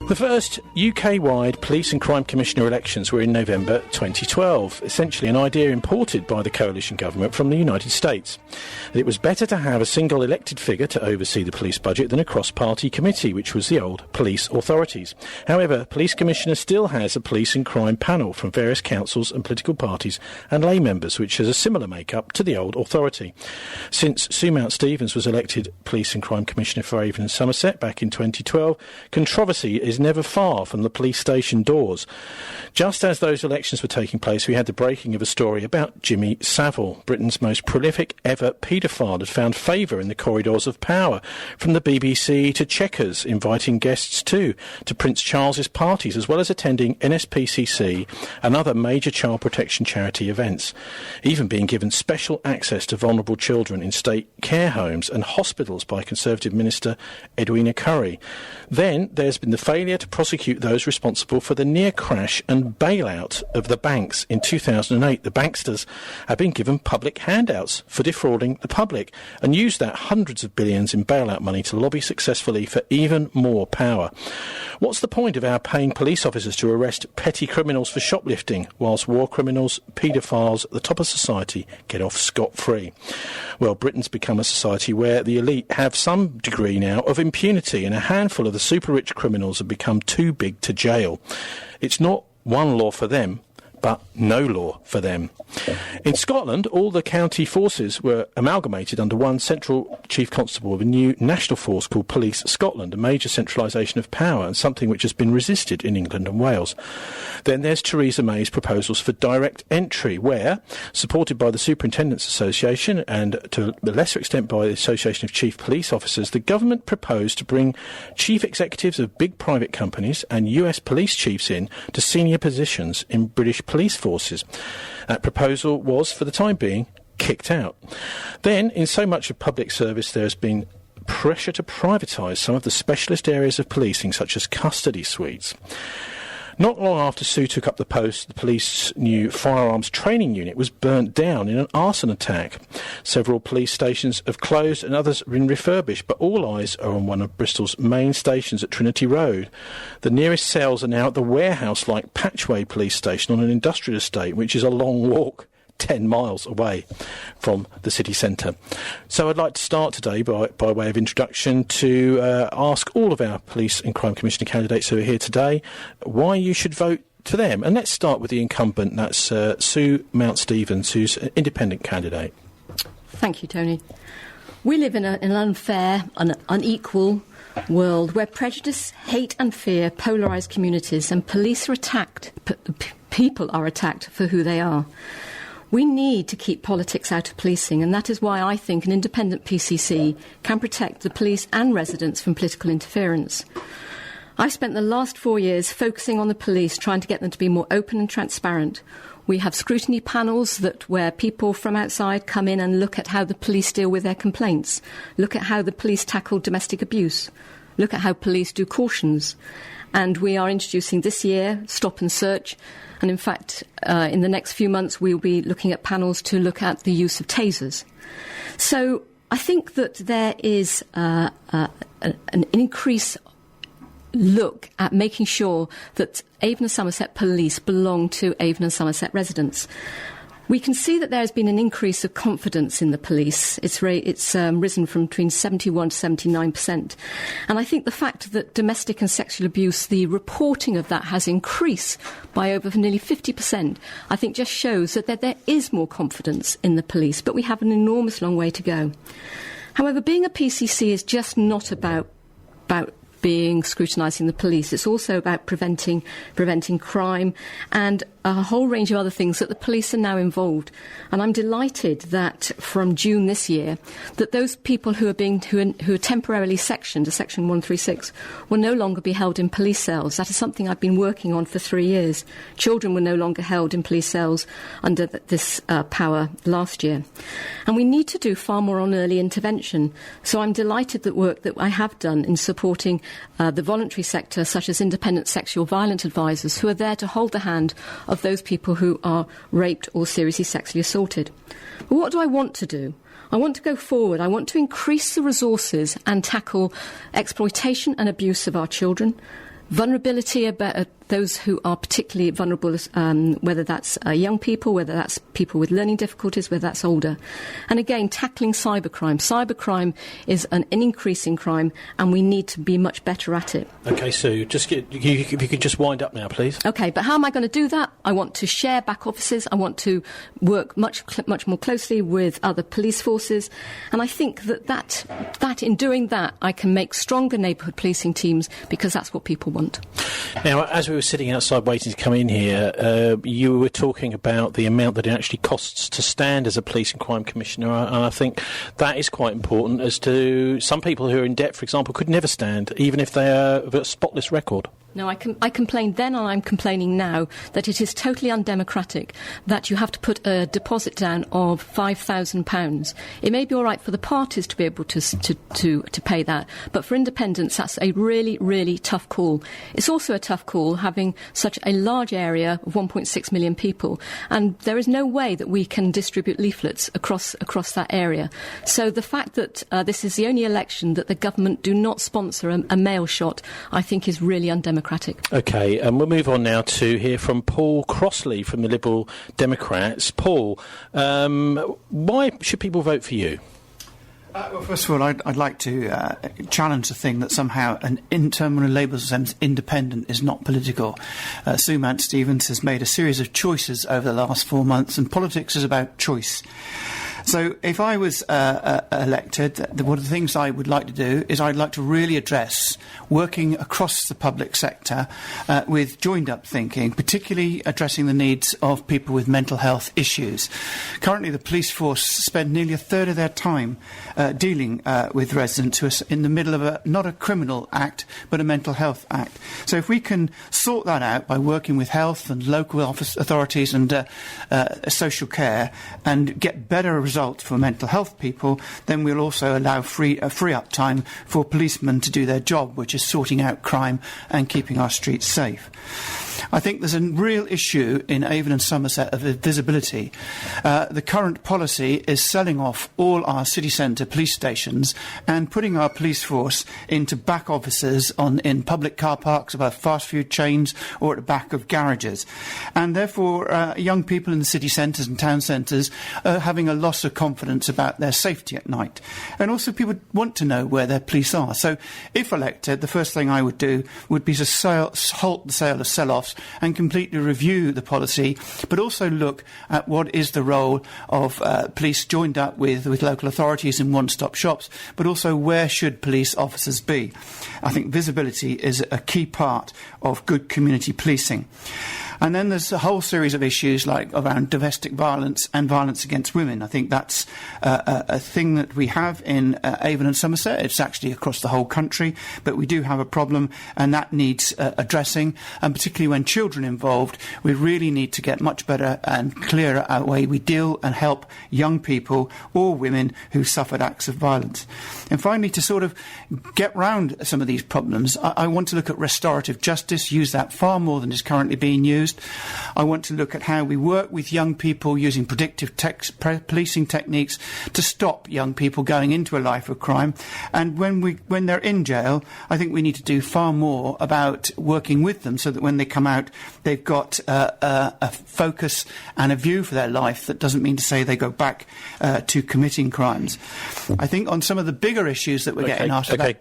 The first UK-wide Police and Crime Commissioner elections were in November 2012, essentially an idea imported by the coalition government from the United States. It was better to have a single elected figure to oversee the police budget than a cross-party committee, which was the old police authorities. However, Police Commissioner still has a police and crime panel from various councils and political parties and lay members, which has a similar make-up to the old authority. Since Sue Mountstevens was elected Police and Crime Commissioner for Avon and Somerset back in 2012, controversy is never far from the police station doors. Just as those elections were taking place, we had the breaking of a story about Jimmy Savile. Britain's most prolific ever paedophile had found favour in the corridors of power, from the BBC to Chequers, inviting guests too to Prince Charles's parties, as well as attending NSPCC and other major child protection charity events, even being given special access to vulnerable children in state care homes and hospitals by Conservative Minister Edwina Currie. Then there's been the failure to prosecute those responsible for the near crash and bailout of the banks in 2008. The banksters have been given public handouts for defrauding the public and used that hundreds of billions in bailout money to lobby successfully for even more power. What's the point of our paying police officers to arrest petty criminals for shoplifting, whilst war criminals, paedophiles at the top of society get off scot-free? Well, Britain's become a society where the elite have some degree now of impunity, and a handful of the super-rich criminals have become too big to jail. It's not one law for them, but no law for them. In Scotland, all the county forces were amalgamated under one central chief constable of a new national force called Police Scotland, a major centralisation of power and something which has been resisted in England and Wales. Then there's Theresa May's proposals for direct entry, where, supported by the Superintendents Association and to a lesser extent by the Association of Chief Police Officers, the government proposed to bring chief executives of big private companies and US police chiefs in to senior positions in British police forces. That proposal was, for the time being, kicked out. Then, in so much of public service, there has been pressure to privatise some of the specialist areas of policing, such as custody suites. Not long after Sue took up the post, the police's new firearms training unit was burnt down in an arson attack. Several police stations have closed and others have been refurbished, but all eyes are on one of Bristol's main stations at Trinity Road. The nearest cells are now at the warehouse-like Patchway police station on an industrial estate, which is a long walk 10 miles away from the city centre. So I'd like to start today by way of introduction to ask all of our Police and Crime Commissioner candidates who are here today why you should vote for them. And let's start with the incumbent, that's Sue Mountstevens, who's an independent candidate. Thank you, Tony. We live in an unfair, unequal world where prejudice, hate and fear polarise communities and police are attacked, people are attacked for who they are. We need to keep politics out of policing, and that is why I think an independent PCC can protect the police and residents from political interference. I've spent the last 4 years focusing on the police, trying to get them to be more open and transparent. We have scrutiny panels where people from outside come in and look at how the police deal with their complaints, look at how the police tackle domestic abuse, look at how police do cautions. And we are introducing this year stop and search. And in fact, in the next few months, we'll be looking at panels to look at the use of tasers. So I think that there is an increased look at making sure that Avon and Somerset police belong to Avon and Somerset residents. We can see that there has been an increase of confidence in the police. It's risen from between 71 to 79%. And I think the fact that domestic and sexual abuse, the reporting of that has increased by over nearly 50%, I think just shows that there is more confidence in the police, but we have an enormous long way to go. However, being a PCC is just not about scrutinising the police. It's also about preventing crime and a whole range of other things that the police are now involved. And I'm delighted that from June this year, that those people who are temporarily sectioned, Section 136, will no longer be held in police cells. That is something I've been working on for 3 years. Children were no longer held in police cells under this power last year. And we need to do far more on early intervention. So I'm delighted that work that I have done in supporting the voluntary sector, such as independent sexual violence advisors, who are there to hold the hand of those people who are raped or seriously sexually assaulted. But what do I want to do? I want to go forward. I want to increase the resources and tackle exploitation and abuse of our children, vulnerability about those who are particularly vulnerable, whether that's young people, whether that's people with learning difficulties, whether that's older. And again, tackling cybercrime. Cybercrime is an increasing crime, and we need to be much better at it. OK, Sue, if you could just wind up now, please. OK, but how am I going to do that? I want to share back offices. I want to work much more closely with other police forces. And I think that in doing that, I can make stronger neighbourhood policing teams, because that's what people want. Now, as we were sitting outside waiting to come in here, you were talking about the amount that it actually costs to stand as a police and crime commissioner, and I think that is quite important, as to some people who are in debt, for example, could never stand, even if they have a spotless record. No, I complained then, and I'm complaining now, that it is totally undemocratic that you have to put a deposit down of £5,000. It may be all right for the parties to be able to pay that, but for independents, that's a really, really tough call. It's also a tough call having such a large area of 1.6 million people, and there is no way that we can distribute leaflets across that area. So the fact that this is the only election that the government do not sponsor a mailshot, I think is really undemocratic. OK, and we'll move on now to hear from Paul Crossley from the Liberal Democrats. Paul, why should people vote for you? Well, first of all, I'd like to challenge the thing that somehow an term when Labour says independent is not political. Sue Mountstevens has made a series of choices over the last 4 months, and politics is about choice. So if I was elected, one of the things I would like to do is I'd like to really address working across the public sector with joined-up thinking, particularly addressing the needs of people with mental health issues. Currently, the police force spend nearly a third of their time dealing with residents who are in the middle of not a criminal act, but a mental health act. So if we can sort that out by working with health and local authorities and social care and get better results for mental health people, then we'll also allow free up time for policemen to do their job, which is sorting out crime and keeping our streets safe. I think there's a real issue in Avon and Somerset of visibility. The current policy is selling off all our city centre police stations and putting our police force into back offices in public car parks, above fast food chains, or at the back of garages. And therefore, young people in the city centres and town centres are having a loss of confidence about their safety at night. And also people want to know where their police are. So if elected, the first thing I would do would be to halt the sale of sell-offs and completely review the policy, but also look at what is the role of police joined up with local authorities in one-stop shops, but also where should police officers be. I think visibility is a key part of good community policing. And then there's a whole series of issues like around domestic violence and violence against women. I think that's a thing that we have in Avon and Somerset. It's actually across the whole country, but we do have a problem, and that needs addressing. And particularly when children are involved, we really need to get much better and clearer at the way we deal and help young people or women who suffered acts of violence. And finally, to sort of get round some of these problems, I want to look at restorative justice, use that far more than is currently being used. I want to look at how we work with young people using predictive policing techniques to stop young people going into a life of crime. And when they're in jail, I think we need to do far more about working with them so that when they come out, they've got a focus and a view for their life that doesn't mean to say they go back to committing crimes. I think on some of the bigger issues that we're getting asked about...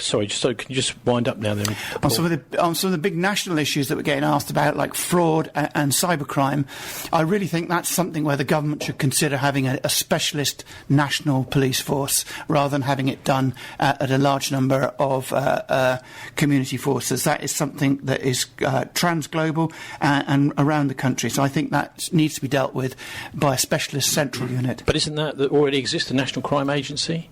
Sorry, can you just wind up now then? On some of the big national issues that we're getting asked about, like fraud and cybercrime, I really think that's something where the government should consider having a specialist national police force rather than having it done at a large number of community forces. That is something that is trans-global and around the country. So I think that needs to be dealt with by a specialist central unit. But isn't that already exists, the National Crime Agency?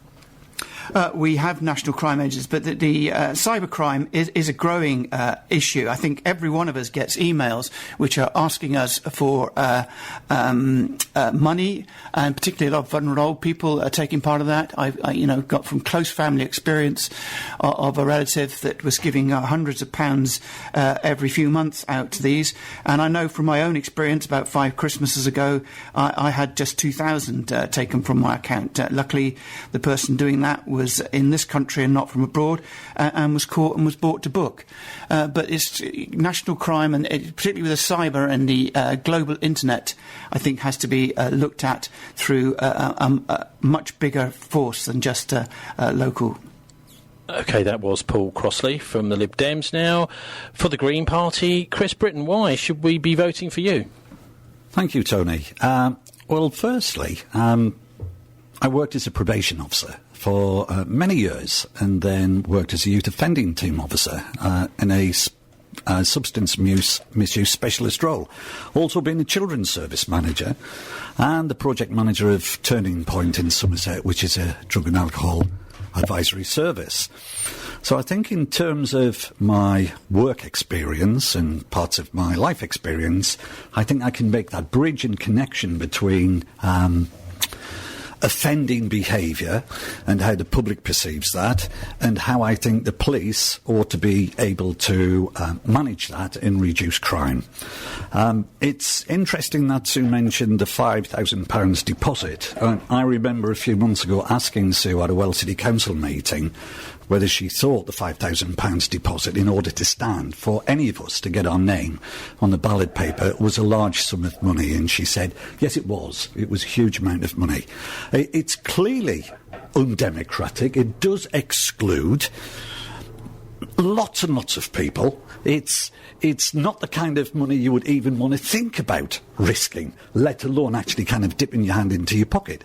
We have national crime agencies, but the cybercrime is a growing issue. I think every one of us gets emails which are asking us for money, and particularly a lot of vulnerable old people are taking part of that. I got from close family experience of a relative that was giving hundreds of pounds every few months out to these, and I know from my own experience about 5 Christmases ago I had just 2,000 taken from my account. Luckily, the person doing that was in this country and not from abroad, and was caught and was brought to book. But it's national crime, and particularly with the cyber and the global internet, I think has to be looked at through a much bigger force than just local. OK, that was Paul Crossley from the Lib Dems. Now, for the Green Party, Chris Briton, why should we be voting for you? Thank you, Tony. Well, firstly, I worked as a probation officer for many years, and then worked as a youth offending team officer in a substance misuse specialist role. Also been a children's service manager and the project manager of Turning Point in Somerset, which is a drug and alcohol advisory service. So I think in terms of my work experience and parts of my life experience, I think I can make that bridge and connection between offending behaviour and how the public perceives that, and how I think the police ought to be able to manage that and reduce crime. It's interesting that Sue mentioned the £5,000 deposit. I remember a few months ago asking Sue at a Wells City Council meeting whether she thought the £5,000 deposit, in order to stand for any of us to get our name on the ballot paper, was a large sum of money, and she said, yes, it was. It was a huge amount of money. It's clearly undemocratic. It does exclude lots and lots of people. It's not the kind of money you would even want to think about risking, let alone actually kind of dipping your hand into your pocket.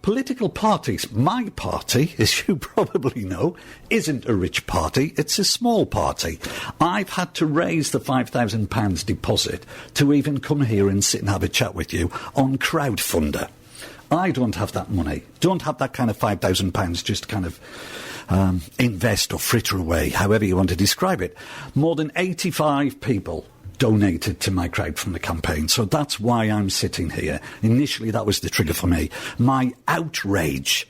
Political parties, my party, as you probably know, isn't a rich party, it's a small party. I've had to raise the £5,000 deposit to even come here and sit and have a chat with you on crowdfunder. I don't have that money, don't have that kind of £5,000 just kind of invest or fritter away, however you want to describe it. More than 85 people donated to my crowdfunder campaign, so that's why I'm sitting here. Initially, that was the trigger for me. My outrage,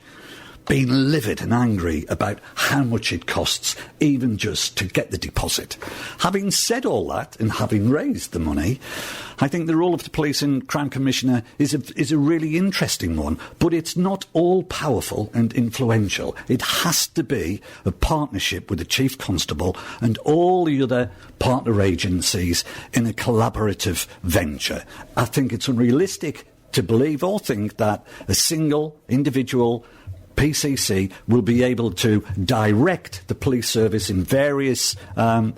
being livid and angry about how much it costs even just to get the deposit. Having said all that and having raised the money, I think the role of the Police and Crime Commissioner is a really interesting one, but it's not all powerful and influential. It has to be a partnership with the Chief Constable and all the other partner agencies in a collaborative venture. I think it's unrealistic to believe or think that a single individual PCC will be able to direct the police service in various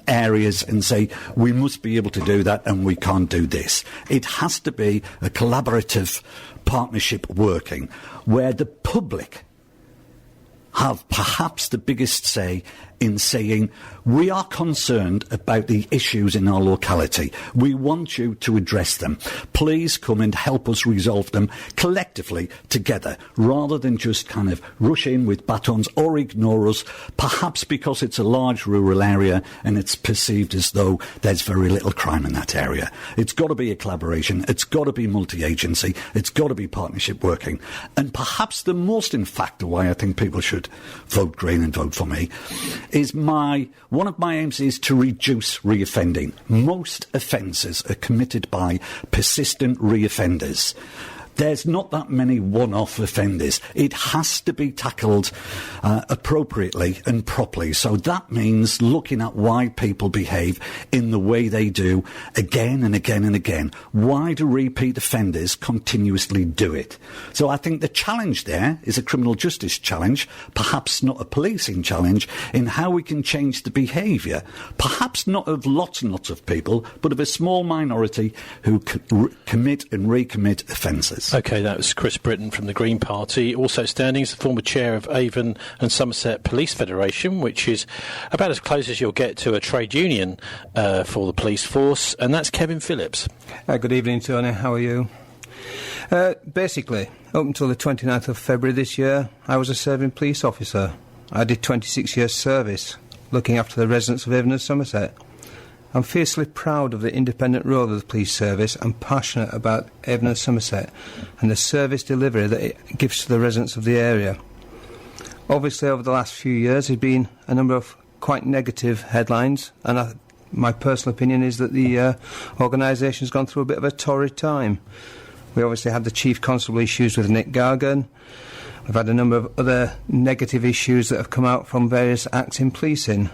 areas and say, we must be able to do that and we can't do this. It has to be a collaborative partnership working, where the public have perhaps the biggest say in saying, we are concerned about the issues in our locality. We want you to address them. Please come and help us resolve them collectively together, rather than just kind of rush in with batons or ignore us, perhaps because it's a large rural area and it's perceived as though there's very little crime in that area. It's got to be a collaboration. It's got to be multi-agency. It's got to be partnership working. And perhaps the most in factor why I think people should vote Green and vote for me is one of my aims is to reduce reoffending. Most offences are committed by persistent reoffenders. There's not that many one-off offenders. It has to be tackled appropriately and properly. So that means looking at why people behave in the way they do again and again and again. Why do repeat offenders continuously do it? So I think the challenge there is a criminal justice challenge, perhaps not a policing challenge, in how we can change the behaviour, perhaps not of lots and lots of people, but of a small minority who commit and recommit offences. OK, that was Chris Briton from the Green Party. Also standing is the former chair of Avon and Somerset Police Federation, which is about as close as you'll get to a trade union for the police force, and that's Kevin Phillips. Good evening, Tony. How are you? Basically, up until the 29th of February this year, I was a serving police officer. I did 26 years service, looking after the residents of Avon and Somerset. I'm fiercely proud of the independent role of the police service and passionate about Avon and Somerset and the service delivery that it gives to the residents of the area. Obviously, over the last few years, there have been a number of quite negative headlines, and my personal opinion is that the organisation has gone through a bit of a torrid time. We obviously had the Chief Constable issues with Nick Gargan. We've had a number of other negative issues that have come out from various acts in policing.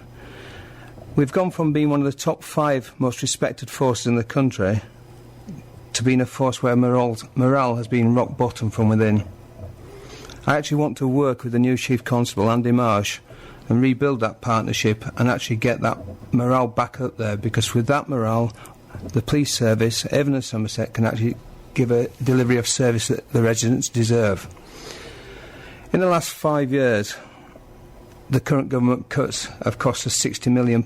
We've gone from being one of the top 5 most respected forces in the country to being a force where morale has been rock bottom from within. I actually want to work with the new Chief Constable, Andy Marsh, and rebuild that partnership and actually get that morale back up there, because with that morale, the police service, Avon and Somerset, can actually give a delivery of service that the residents deserve. In the last 5 years, the current government cuts have cost us £60 million.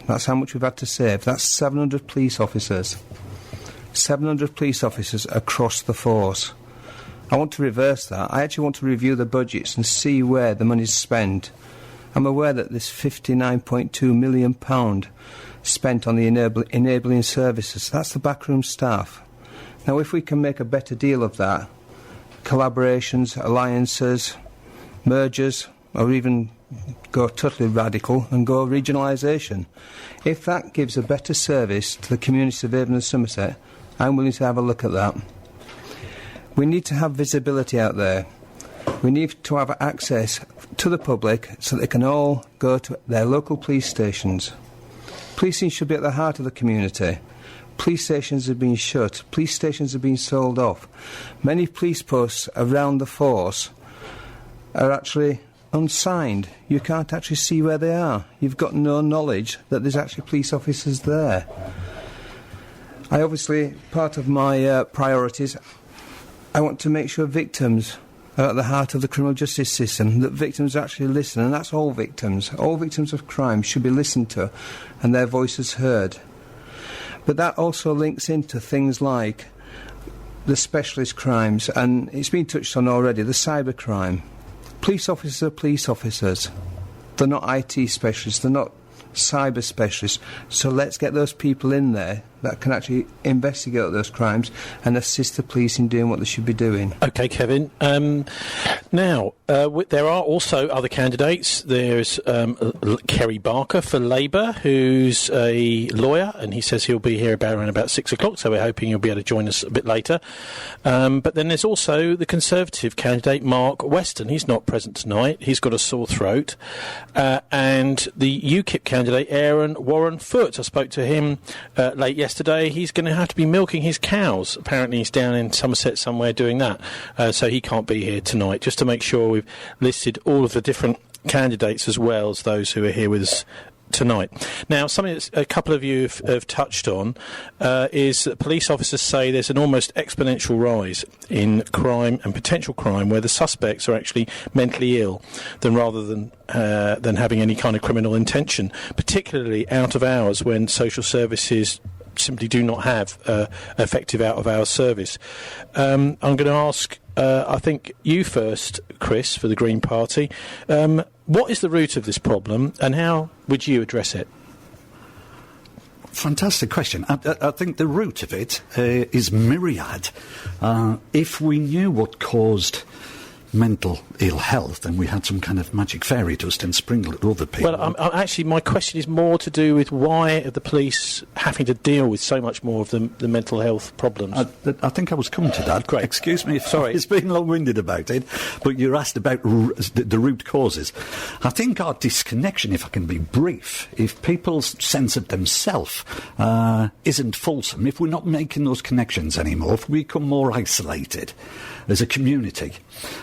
That's how much we've had to save. That's 700 police officers. 700 police officers across the force. I want to reverse that. I actually want to review the budgets and see where the money's spent. I'm aware that there's £59.2 million spent on the enabling services. That's the backroom staff. Now, if we can make a better deal of that, collaborations, alliances, mergers, or even go totally radical and go regionalisation. If that gives a better service to the community of Avon and Somerset, I'm willing to have a look at that. We need to have visibility out there. We need to have access to the public so they can all go to their local police stations. Policing should be at the heart of the community. Police stations have been shut. Police stations have been sold off. Many police posts around the force are actually unsigned. You can't actually see where they are. You've got no knowledge that there's actually police officers there. I obviously, part of my priorities, I want to make sure victims are at the heart of the criminal justice system, that victims actually listen, and that's all victims. All victims of crime should be listened to and their voices heard. But that also links into things like the specialist crimes, and it's been touched on already, the cyber crime. Police officers are police officers. They're not IT specialists, they're not cyber specialists. So let's get those people in there that can actually investigate those crimes and assist the police in doing what they should be doing. OK, Kevin. Now, there are also other candidates. There's Kerry Barker for Labour, who's a lawyer, and he says he'll be here around about 6 o'clock, so we're hoping he'll be able to join us a bit later. But then there's also the Conservative candidate, Mark Weston. He's not present tonight. He's got a sore throat. And the UKIP candidate, Warren-Foote. I spoke to him late yesterday. He's going to have to be milking his cows. Apparently he's down in Somerset somewhere doing that, so he can't be here tonight. Just to make sure we've listed all of the different candidates as well as those who are here with us tonight. Now, something that a couple of you have touched on is that police officers say there's an almost exponential rise in crime and potential crime where the suspects are actually mentally ill rather than having any kind of criminal intention, particularly out of hours when social services simply do not have effective out-of-hours service. I'm going to ask, I think, you first, Chris, for the Green Party. What is the root of this problem, and how would you address it? Fantastic question. I think the root of it is myriad. If we knew what caused mental ill health and we had some kind of magic fairy dust and sprinkled at other people. Well, actually, my question is more to do with why are the police having to deal with so much more of the mental health problems? I think I was coming to that. Great. Excuse me if Sorry. I've been long-winded about it, but you're asked about the root causes. I think our disconnection, if I can be brief, if people's sense of themselves isn't fulsome, if we're not making those connections anymore, if we become more isolated as a community,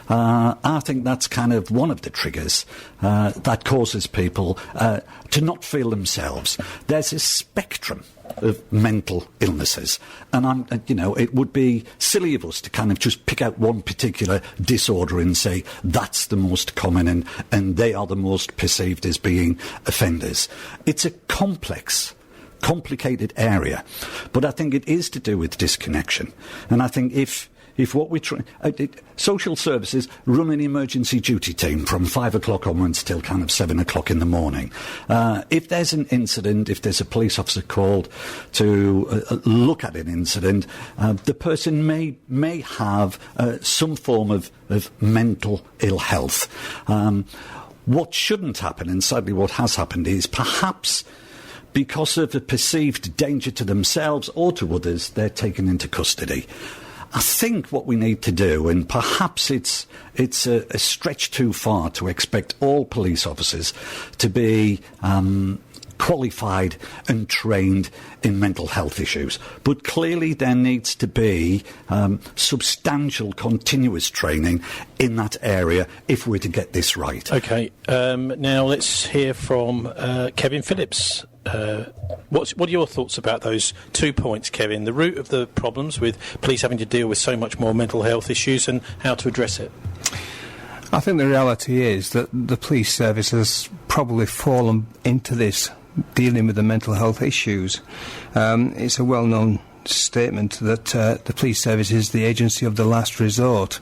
I think that's kind of one of the triggers that causes people to not feel themselves. There's a spectrum of mental illnesses, and it would be silly of us to kind of just pick out one particular disorder and say that's the most common and they are the most perceived as being offenders. It's a complicated area, but I think it is to do with disconnection, and I think if what we try, social services run an emergency duty team from 5 o'clock onwards till kind of 7 o'clock in the morning. If there's an incident, if there's a police officer called to look at an incident, the person may have some form of mental ill health. What shouldn't happen, and sadly what has happened, is perhaps because of a perceived danger to themselves or to others, they're taken into custody. I think what we need to do, and perhaps it's a stretch too far to expect all police officers to be qualified and trained in mental health issues. But clearly there needs to be substantial continuous training in that area if we're to get this right. OK, now let's hear from Kevin Phillips. What are your thoughts about those 2 points, Kevin? The root of the problems with police having to deal with so much more mental health issues and how to address it. I think the reality is that the police service has probably fallen into this, dealing with the mental health issues. It's a well-known statement that the police service is the agency of the last resort.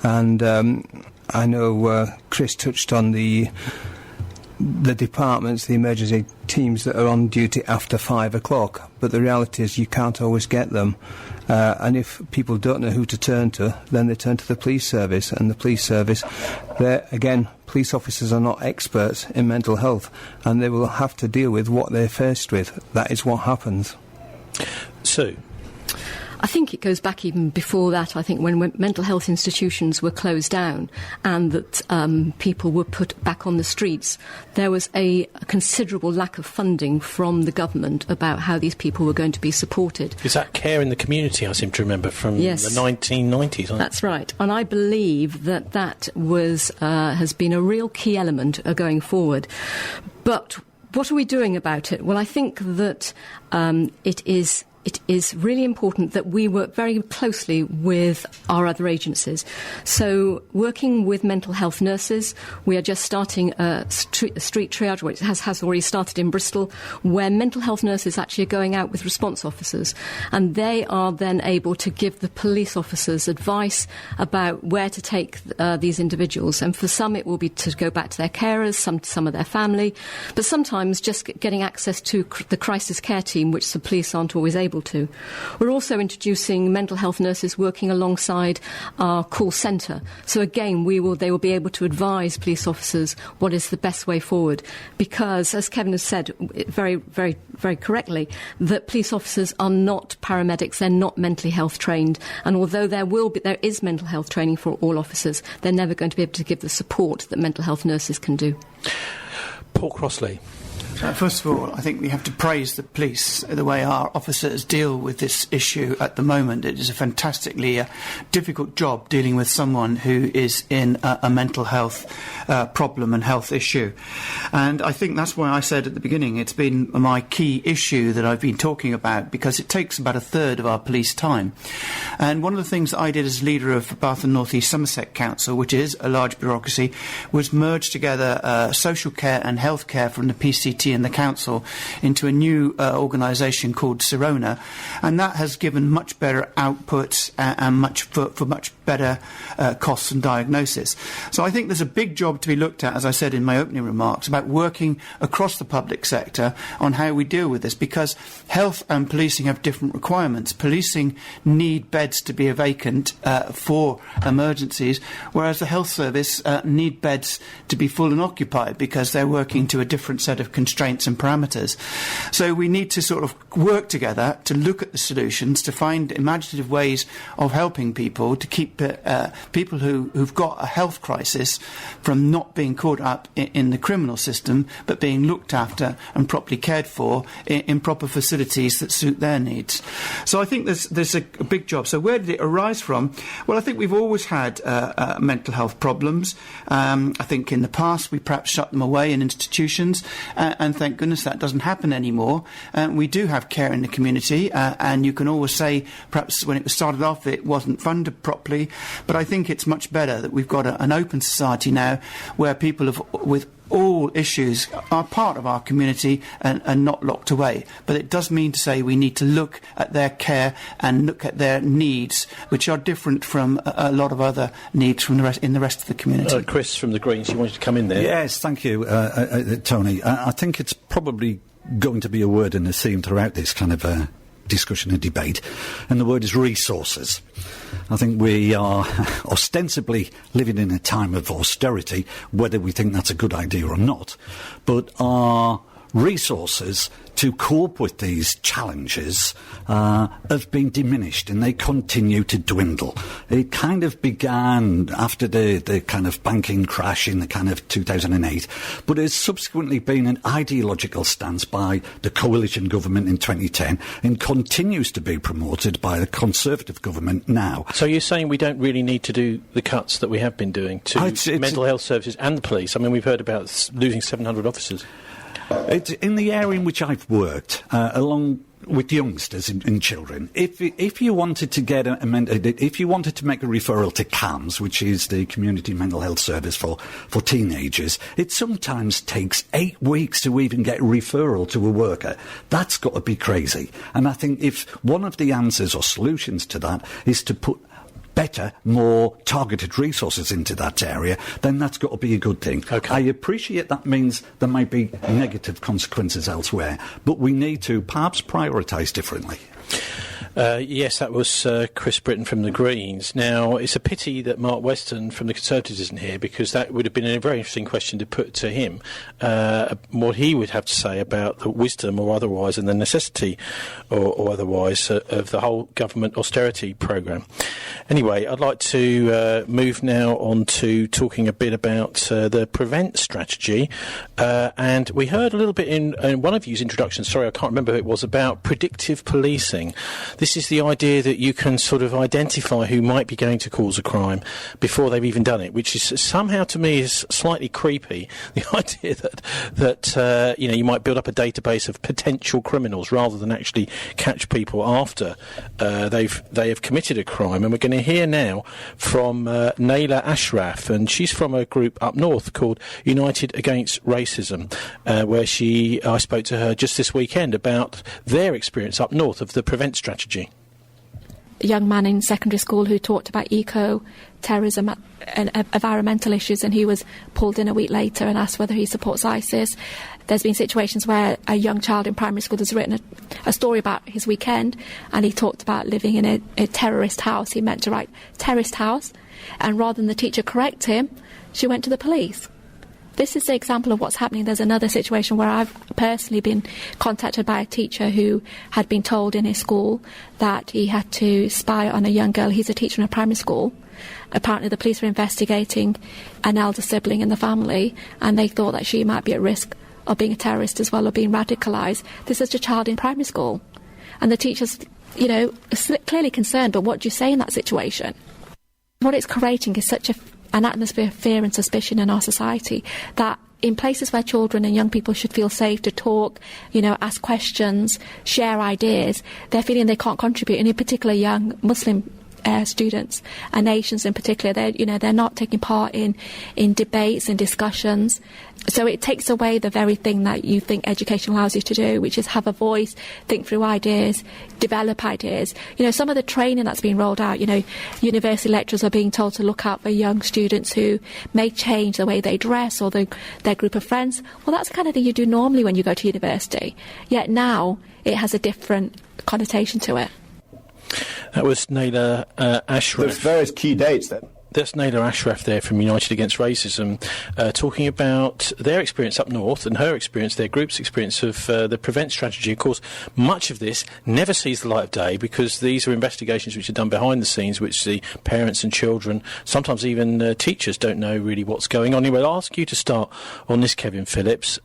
And I know Chris touched on the departments, the emergency teams that are on duty after 5 o'clock, but the reality is you can't always get them. And if people don't know who to turn to, then they turn to the police service. And the police service, again, police officers are not experts in mental health, and they will have to deal with what they're faced with. That is what happens. Sue? I think it goes back even before that. I think when mental health institutions were closed down and that people were put back on the streets, there was a considerable lack of funding from the government about how these people were going to be supported. Is that care in the community, I seem to remember, from the 1990s? That's right. And I believe that was has been a real key element going forward. But what are we doing about it? Well, I think that it is really important that we work very closely with our other agencies. So working with mental health nurses, we are just starting a street triage, which has already started in Bristol, where mental health nurses actually are going out with response officers, and they are then able to give the police officers advice about where to take these individuals. And for some it will be to go back to their carers, some of their family, but sometimes just getting access to the crisis care team, which the police aren't always able to. We're also introducing mental health nurses working alongside our call centre. So again, they will be able to advise police officers what is the best way forward. Because, as Kevin has said very, very, very correctly, that police officers are not paramedics, they're not mentally health trained. And although there is mental health training for all officers, they're never going to be able to give the support that mental health nurses can do. Paul Crossley. First of all, I think we have to praise the police, the way our officers deal with this issue at the moment. It is a fantastically difficult job dealing with someone who is in a mental health problem and health issue. And I think that's why I said at the beginning it's been my key issue that I've been talking about, because it takes about a third of our police time. And one of the things that I did as leader of Bath and North East Somerset Council, which is a large bureaucracy, was merge together social care and health care from the PCT and the council into a new organisation called Sirona, and that has given much better output and much better costs and diagnosis. So I think there's a big job to be looked at, as I said in my opening remarks, about working across the public sector on how we deal with this, because health and policing have different requirements. Policing need beds to be vacant for emergencies, whereas the health service need beds to be full and occupied because they're working to a different set of constraints and parameters. So we need to sort of work together to look at the solutions, to find imaginative ways of helping people, to keep people who've got a health crisis from not being caught up in the criminal system, but being looked after and properly cared for in proper facilities that suit their needs. So I think there's a big job. So where did it arise from? Well, I think we've always had mental health problems. I think in the past we perhaps shut them away in institutions, and thank goodness that doesn't happen anymore. We do have care in the community, and you can always say perhaps when it was started off it wasn't funded properly, but I think it's much better that we've got an open society now where people with all issues are part of our community and not locked away. But it does mean to say we need to look at their care and look at their needs, which are different from a lot of other needs from in the rest of the community. Chris from the Greens, you wanted to come in there. Yes, thank you, Tony. I think it's probably going to be a word and a theme throughout this kind of discussion and debate, and the word is resources. I think we are ostensibly living in a time of austerity, whether we think that's a good idea or not, but our resources to cope with these challenges have been diminished, and they continue to dwindle. It kind of began after the kind of banking crash in the kind of 2008, but has subsequently been an ideological stance by the coalition government in 2010 and continues to be promoted by the Conservative government now. So you're saying we don't really need to do the cuts that we have been doing to mental health services and the police? I mean, we've heard about losing 700 officers. It's in the area in which I've worked, along with youngsters and children. If you wanted to get if you wanted to make a referral to CAMS, which is the Community Mental Health Service for teenagers, it sometimes takes 8 weeks to even get a referral to a worker. That's got to be crazy. And I think if one of the answers or solutions to that is to put better, more targeted resources into that area, then that's got to be a good thing. Okay. I appreciate that means there might be negative consequences elsewhere, but we need to perhaps prioritise differently. Yes, that was Chris Briton from the Greens. Now, it's a pity that Mark Weston from the Conservatives isn't here, because that would have been a very interesting question to put to him, what he would have to say about the wisdom or otherwise and the necessity or otherwise of the whole government austerity programme. Anyway, I'd like to move now on to talking a bit about the prevent strategy. And we heard a little bit in one of you's introductions, sorry, I can't remember who it was, about predictive policing. This is the idea that you can sort of identify who might be going to cause a crime before they've even done it, which is somehow to me is slightly creepy. The idea that you might build up a database of potential criminals rather than actually catch people after they have committed a crime. And we're going to hear now from Naila Ashraf, and she's from a group up north called United Against Racism, where I spoke to her just this weekend about their experience up north of the prevent strategy. A young man in secondary school who talked about eco-terrorism and environmental issues, and he was pulled in a week later and asked whether he supports ISIS. There's been situations where a young child in primary school has written a story about his weekend, and he talked about living in a terrorist house. He meant to write terrorist house, and rather than the teacher correct him, she went to the police. This is the example of what's happening. There's another situation where I've personally been contacted by a teacher who had been told in his school that he had to spy on a young girl. He's a teacher in a primary school. Apparently the police were investigating an elder sibling in the family, and they thought that she might be at risk of being a terrorist as well, or being radicalised. This is a child in primary school. And the teacher's, clearly concerned, but what do you say in that situation? What it's creating is such an atmosphere of fear and suspicion in our society, that in places where children and young people should feel safe to talk, ask questions, share ideas, they're feeling they can't contribute, and in particular young Muslim students and Asians in particular, they're not taking part in debates and discussions. So it takes away the very thing that you think education allows you to do, which is have a voice, think through ideas, develop ideas. Some of the training that's been rolled out, university lecturers are being told to look out for young students who may change the way they dress or their group of friends. Well, that's the kind of thing you do normally when you go to university. Yet now it has a different connotation to it. That was Naila Ashraf. There's various key dates then. That's Naila Ashraf there from United Against Racism, talking about their experience up north and her experience, their group's experience of the prevent strategy. Of course, much of this never sees the light of day because these are investigations which are done behind the scenes, which the parents and children, sometimes even teachers, don't know really what's going on. Anyway, I'll ask you to start on this, Kevin Phillips.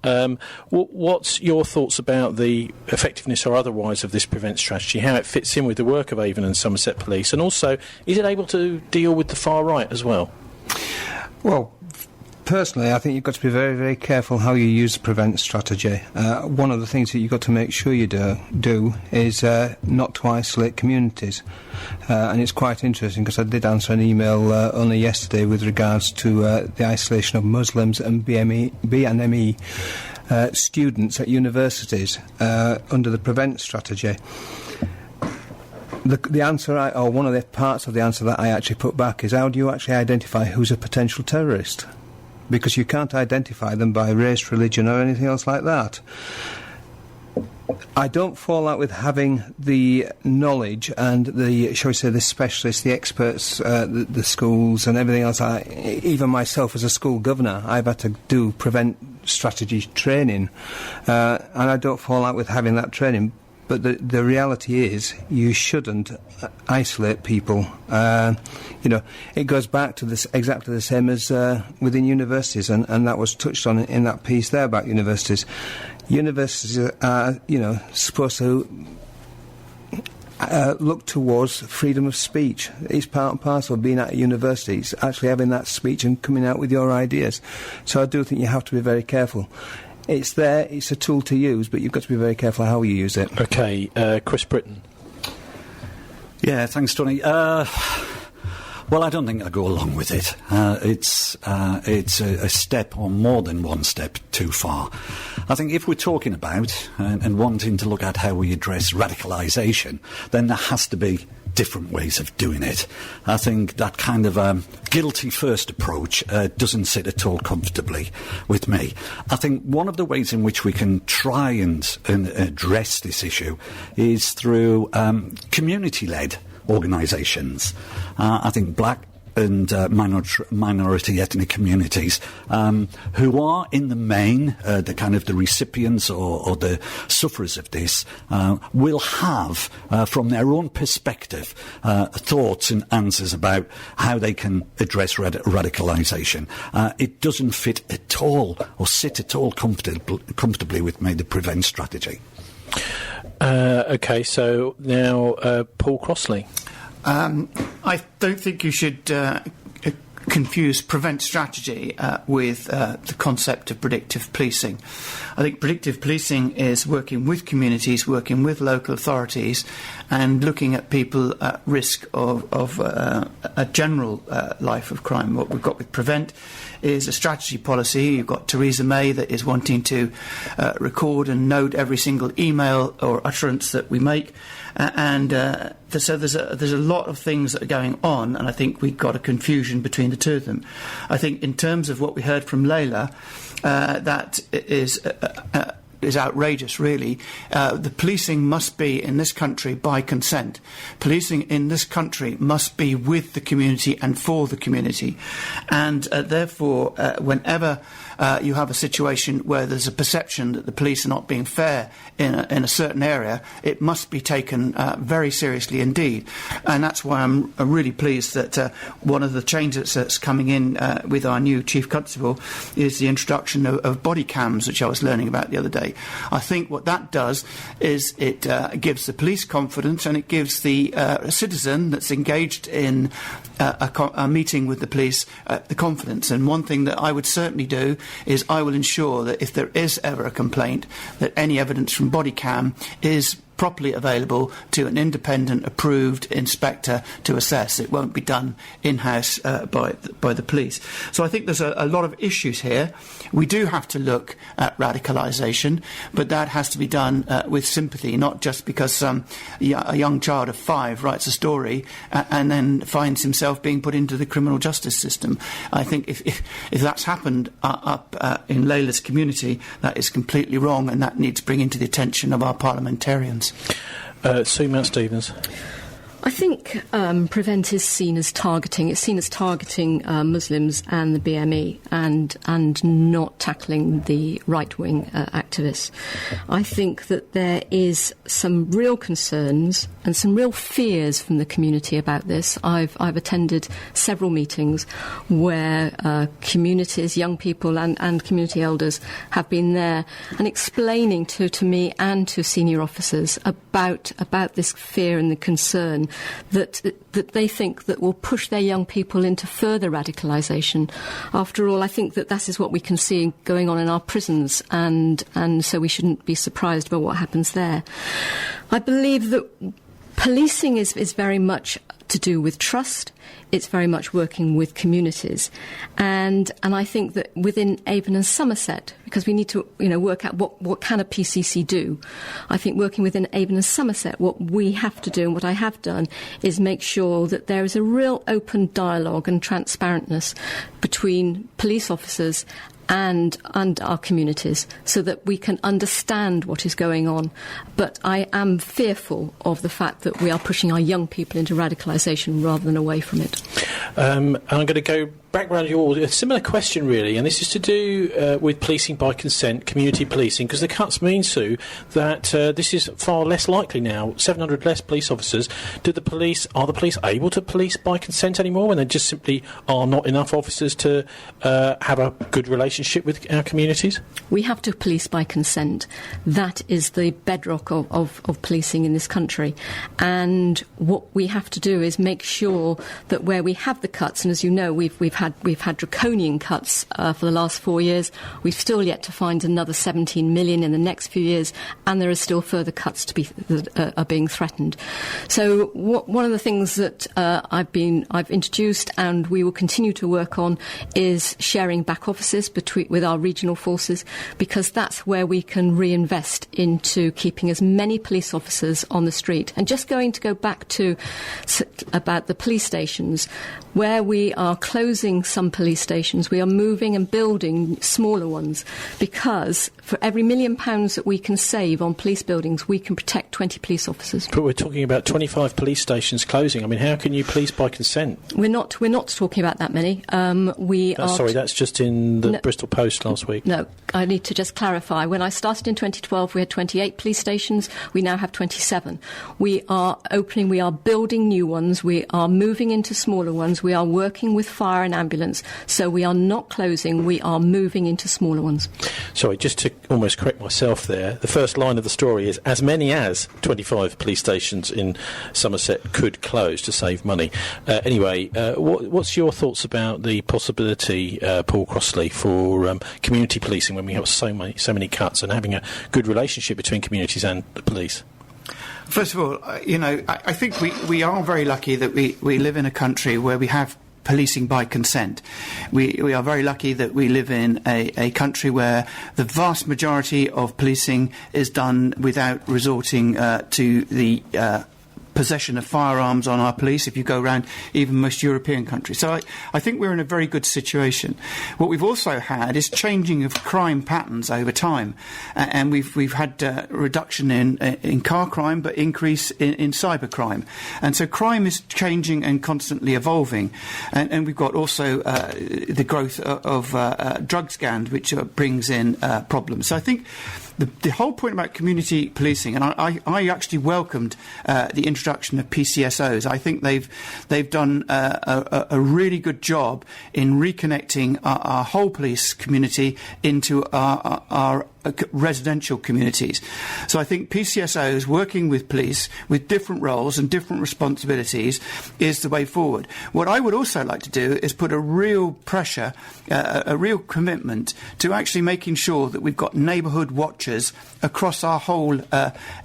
What's your thoughts about the effectiveness or otherwise of this prevent strategy, how it fits in with the work of Avon and Somerset Police, and also, is it able to deal with the far right as well? Well, personally, I think you've got to be very, very careful how you use the prevent strategy. One of the things that you've got to make sure you do is not to isolate communities. And it's quite interesting because I did answer an email only yesterday with regards to the isolation of Muslims and B and ME students at universities under the prevent strategy. The answer, or one of the parts of the answer that I actually put back is, how do you actually identify who's a potential terrorist? Because you can't identify them by race, religion or anything else like that. I don't fall out with having the knowledge and the, shall we say, the specialists, the experts, the schools and everything else. Even myself as a school governor, I've had to do prevent strategy training, and I don't fall out with having that training. But the reality is, you shouldn't isolate people. It goes back to this exactly the same as within universities, and that was touched on in that piece there about universities. Universities are, supposed to look towards freedom of speech. It's part and parcel of being at a university. It's actually having that speech and coming out with your ideas. So I do think you have to be very careful. It's there, it's a tool to use, but you've got to be very careful how you use it. OK, Chris Briton. Yeah, thanks, Tony. Well, I don't think I go along with it. It's a step or more than one step too far. I think if we're talking about and wanting to look at how we address radicalisation, then there has to be different ways of doing it. I think that kind of guilty first approach doesn't sit at all comfortably with me. I think one of the ways in which we can try and address this issue is through community-led organisations. I think black and minority ethnic communities who are in the main the kind of the recipients or the sufferers of this will have from their own perspective thoughts and answers about how they can address radicalisation. It doesn't fit at all or sit at all comfortably with me, the prevent strategy. OK, so now Paul Crossley. I don't think you should confuse prevent strategy with the concept of predictive policing. I think predictive policing is working with communities, working with local authorities, and looking at people at risk of a general life of crime. What we've got with prevent is a strategy policy. You've got Theresa May that is wanting to record and note every single email or utterance that we make. So there's a lot of things that are going on, and I think we've got a confusion between the two of them. I think in terms of what we heard from Layla, that is outrageous, really. The policing must be in this country by consent. Policing in this country must be with the community and for the community. And therefore, whenever you have a situation where there's a perception that the police are not being fair in a certain area, it must be taken very seriously indeed. And that's why I'm really pleased that one of the changes that's coming in with our new Chief Constable is the introduction of body cams, which I was learning about the other day. I think what that does is it gives the police confidence, and it gives the citizen that's engaged in a meeting with the police the confidence. And one thing that I would certainly do is I will ensure that if there is ever a complaint, that any evidence from body cam is properly available to an independent approved inspector to assess. It won't be done in-house by the police. So I think there's a lot of issues here. We do have to look at radicalisation, but that has to be done with sympathy, not just because a young child of 5 writes a story and then finds himself being put into the criminal justice system. I think if that's happened up in Layla's community, that is completely wrong, and that needs bringing to the attention of our parliamentarians. Sue Mountstevens. I think prevent is seen as targeting. It's seen as targeting Muslims and the BME and not tackling the right-wing activists. I think that there is some real concerns and some real fears from the community about this. I've attended several meetings where communities, young people and community elders have been there and explaining to me and to senior officers about this fear and the concern that they think that will push their young people into further radicalisation. After all, I think that is what we can see going on in our prisons, and so we shouldn't be surprised by what happens there. I believe that policing is very much to do with trust. It's very much working with communities, and I think that within Avon and Somerset, because we need to work out what can a PCC do. I think working within Avon and Somerset, what we have to do and what I have done is make sure that there is a real open dialogue and transparentness between police officers and our communities, so that we can understand what is going on. But I am fearful of the fact that we are pushing our young people into radicalisation rather than away from it. I'm going to go background a similar question, really, and this is to do with policing by consent, community policing, because the cuts mean, Sue, that this is far less likely now. 700 less police officers. Are the police able to police by consent anymore when there just simply are not enough officers to have a good relationship with our communities? We have to police by consent. That is the bedrock of policing in this country. And what we have to do is make sure that where we have the cuts, and as you know, we've had draconian cuts for the last 4 years. We've still yet to find another 17 million in the next few years, and there are still further cuts that are being threatened. So one of the things that I've introduced, and we will continue to work on, is sharing back offices with our regional forces, because that's where we can reinvest into keeping as many police officers on the street. And just going to go back to about the police stations, where we are closing some police stations, we are moving and building smaller ones, because for every £1 million that we can save on police buildings, we can protect 20 police officers. But we're talking about 25 police stations closing. I mean, how can you police by consent? We're not talking about that many. That's just in the Bristol Post last week. No, I need to just clarify. When I started in 2012, we had 28 police stations. We now have 27. We are building new ones. We are moving into smaller ones. We are working with fire and ambulance. So we are not closing. We are moving into smaller ones. Sorry, just to almost correct myself there, the first line of the story is as many as 25 police stations in Somerset could close to save money. Anyway, what's your thoughts about the possibility, Paul Crossley, for community policing when we have so many cuts, and having a good relationship between communities and the police? First of all, I think we are very lucky that we live in a country where we have policing by consent. We are very lucky that we live in a country where the vast majority of policing is done without resorting to the possession of firearms on our police, if you go around even most European countries. So I think we're in a very good situation. What we've also had is changing of crime patterns over time, and we've had a reduction in car crime, but increase in cyber crime. And so crime is changing and constantly evolving. And we've got also the growth of drug scams, which brings in problems. So I think the whole point about community policing, and I actually welcomed the introduction of PCSOs. I think they've done a really good job in reconnecting our whole police community into our residential communities. So I think PCSOs working with police with different roles and different responsibilities is the way forward. What I would also like to do is put a real pressure, a real commitment to actually making sure that we've got neighbourhood watchers across our whole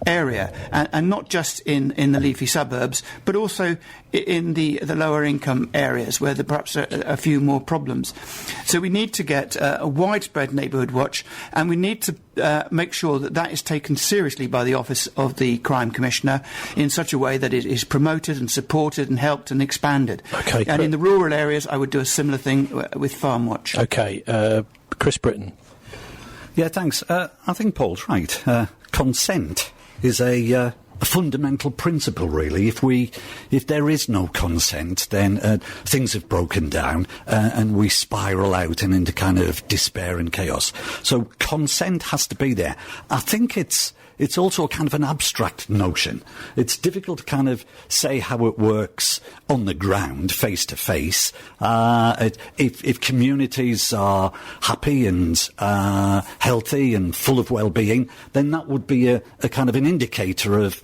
area, and not just in the leafy suburbs, but also in the lower income areas where there perhaps are a few more problems. So we need to get a widespread neighbourhood watch, and we need to make sure that is taken seriously by the Office of the Crime Commissioner in such a way that it is promoted and supported and helped and expanded. Okay, and in the rural areas, I would do a similar thing with Farm Watch. Okay, Chris Briton. Yeah, thanks. I think Paul's right. Consent is a fundamental principle, really. If there is no consent, then things have broken down and we spiral out and into kind of despair and chaos. So consent has to be there. I think it's also kind of an abstract notion. It's difficult to kind of say how it works on the ground, face to face. If communities are happy and healthy and full of well-being, then that would be a kind of an indicator of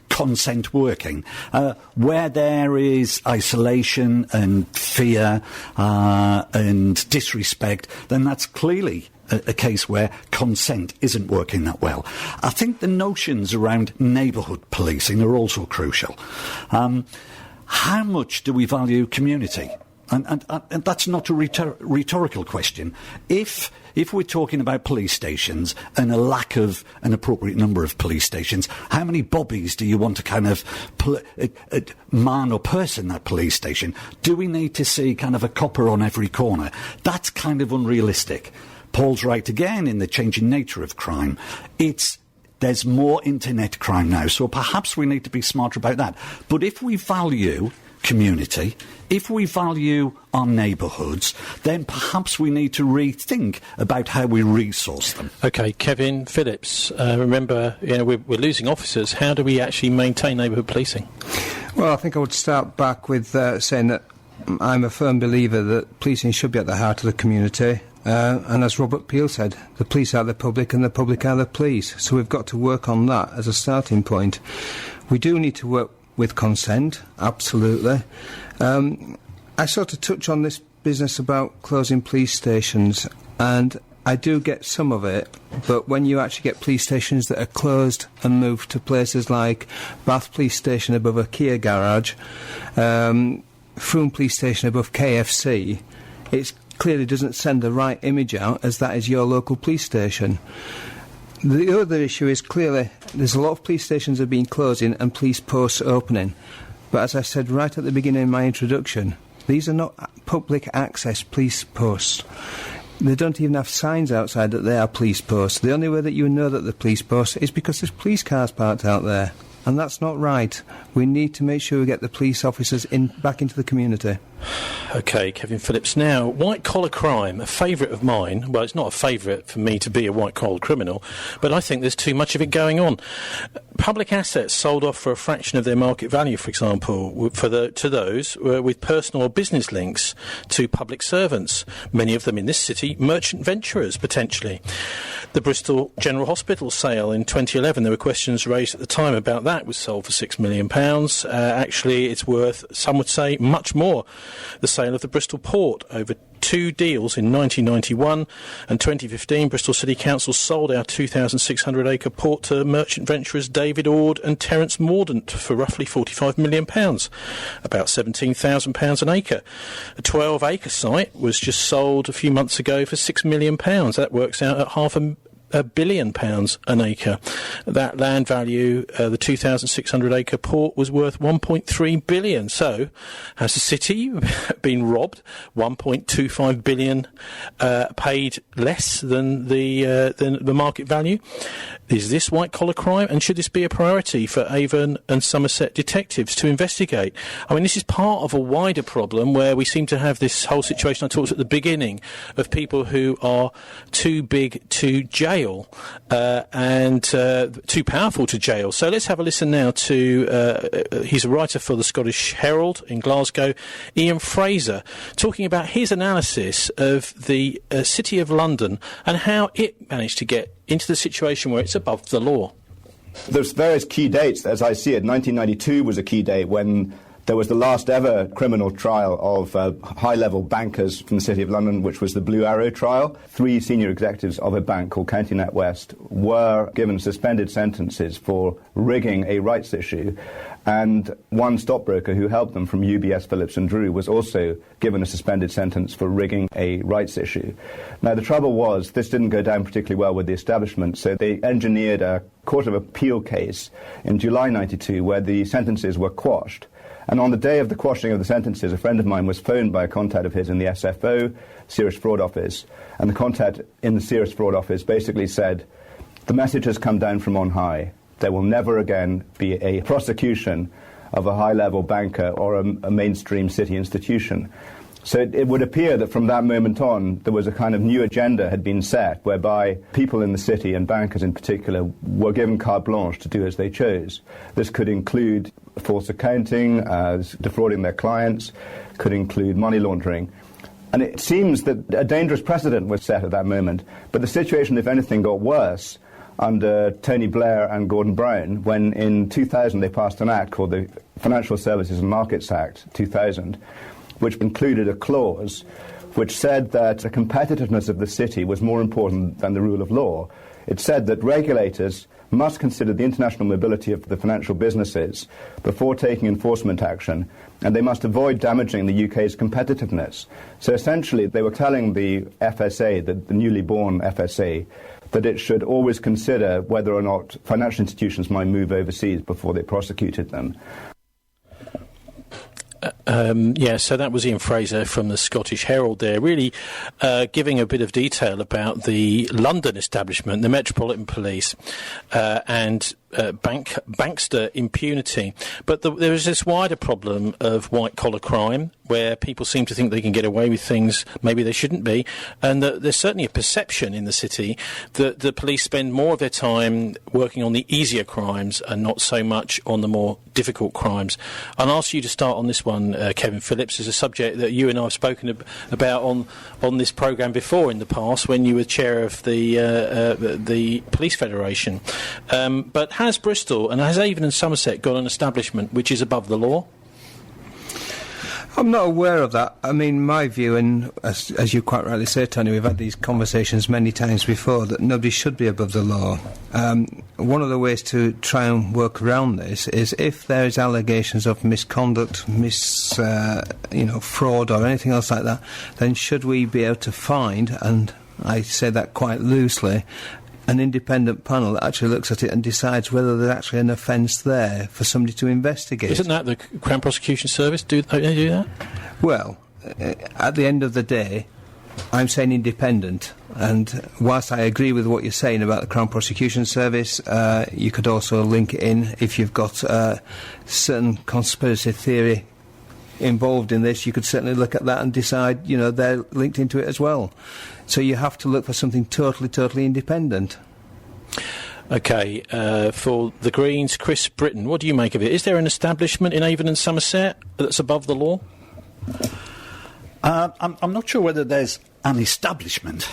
consent working. Where there is isolation and fear and disrespect, then that's clearly a case where consent isn't working that well. I think the notions around neighbourhood policing are also crucial. How much do we value community? And that's not a rhetorical question. If we're talking about police stations and a lack of an appropriate number of police stations, how many bobbies do you want to kind of man or person that police station? Do we need to see kind of a copper on every corner? That's kind of unrealistic. Paul's right again in the changing nature of crime. There's more internet crime now, so perhaps we need to be smarter about that. But if we value community, if we value our neighbourhoods, then perhaps we need to rethink about how we resource them. OK, Kevin, Phillips, remember, we're losing officers. How do we actually maintain neighbourhood policing? Well, I think I would start back with saying that I'm a firm believer that policing should be at the heart of the community. And as Robert Peel said, the police are the public and the public are the police. So we've got to work on that as a starting point. We do need to work with consent, absolutely. I sort of touch on this business about closing police stations, and I do get some of it, but when you actually get police stations that are closed and moved to places like Bath Police Station above a Kia garage, Frome Police Station above KFC, it clearly doesn't send the right image out as that is your local police station. The other issue is clearly there's a lot of police stations that are being closing and police posts opening. But as I said right at the beginning of my introduction, these are not public access police posts. They don't even have signs outside that they are police posts. The only way that you know that they're police posts is because there's police cars parked out there. And that's not right. We need to make sure we get the police officers back into the community. OK, Kevin Phillips. Now, white-collar crime, a favourite of mine. Well, it's not a favourite for me to be a white-collar criminal, but I think there's too much of it going on. Public assets sold off for a fraction of their market value, for example, to those with personal or business links to public servants, many of them in this city merchant venturers, potentially. The Bristol General Hospital sale in 2011, there were questions raised at the time about that. It was sold for £6 million. Actually, it's worth, some would say, much more. The sale of the Bristol Port, over 2 deals in 1991 and 2015, Bristol City Council sold our 2,600-acre port to merchant venturers David Ord and Terence Mordaunt for roughly £45 million, about £17,000 an acre. A 12-acre site was just sold a few months ago for £6 million. That works out at £500 million an acre. That land value, the 2,600-acre port, was worth £1.3 billion. So, has the city been robbed? £1.25 billion paid less than the market value? Is this white-collar crime? And should this be a priority for Avon and Somerset detectives to investigate? I mean, this is part of a wider problem where we seem to have this whole situation I talked at the beginning of people who are too big to jail and too powerful to jail. So let's have a listen now to, he's a writer for the Scottish Herald in Glasgow, Ian Fraser, talking about his analysis of the City of London and how it managed to get into the situation where it's above the law. There's various key dates, as I see it. 1992 was a key date when there was the last ever criminal trial of high-level bankers from the City of London, which was the Blue Arrow trial. 3 senior executives of a bank called County NatWest were given suspended sentences for rigging a rights issue, and one stockbroker who helped them from UBS, Phillips and Drew was also given a suspended sentence for rigging a rights issue. Now, the trouble was this didn't go down particularly well with the establishment, so they engineered a Court of Appeal case in July 92 where the sentences were quashed. And on the day of the quashing of the sentences, a friend of mine was phoned by a contact of his in the SFO, Serious Fraud Office, and the contact in the Serious Fraud Office basically said, the message has come down from on high. There will never again be a prosecution of a high-level banker or a mainstream city institution. So it would appear that from that moment on, there was a kind of new agenda had been set, whereby people in the city, and bankers in particular, were given carte blanche to do as they chose. This could include false accounting, defrauding their clients, could include money laundering. And it seems that a dangerous precedent was set at that moment. But the situation, if anything, got worse under Tony Blair and Gordon Brown, when in 2000 they passed an act called the Financial Services and Markets Act 2000, which included a clause which said that the competitiveness of the city was more important than the rule of law. It said that regulators must consider the international mobility of the financial businesses before taking enforcement action, and they must avoid damaging the UK's competitiveness. So essentially they were telling the FSA, the newly born FSA, that it should always consider whether or not financial institutions might move overseas before they prosecuted them. So that was Ian Fraser from the Scottish Herald there, really giving a bit of detail about the London establishment, the Metropolitan Police, and bankster impunity. But there is this wider problem of white-collar crime, where people seem to think they can get away with things maybe they shouldn't be, and that there's certainly a perception in the city that the police spend more of their time working on the easier crimes and not so much on the more difficult crimes. I'll ask you to start on this one, Kevin Phillips. Is a subject that you and I have spoken about on this programme before in the past when you were chair of the Police Federation. But has Bristol and has Avon and Somerset got an establishment which is above the law? I'm not aware of that. I mean, my view, and as you quite rightly say, Tony, we've had these conversations many times before, that nobody should be above the law. One of the ways to try and work around this is if there is allegations of misconduct, fraud or anything else like that, then should we be able to find, and I say that quite loosely, an independent panel that actually looks at it and decides whether there's actually an offence there for somebody to investigate. Isn't that the Crown Prosecution Service? Do they do that? Well, at the end of the day, I'm saying independent, and whilst I agree with what you're saying about the Crown Prosecution Service, you could also link it in if you've got certain conspiracy theory involved in this. You could certainly look at that and decide, they're linked into it as well. So you have to look for something totally independent. OK, for the Greens, Chris Briton, what do you make of it? Is there an establishment in Avon and Somerset that's above the law? I'm not sure whether there's an establishment,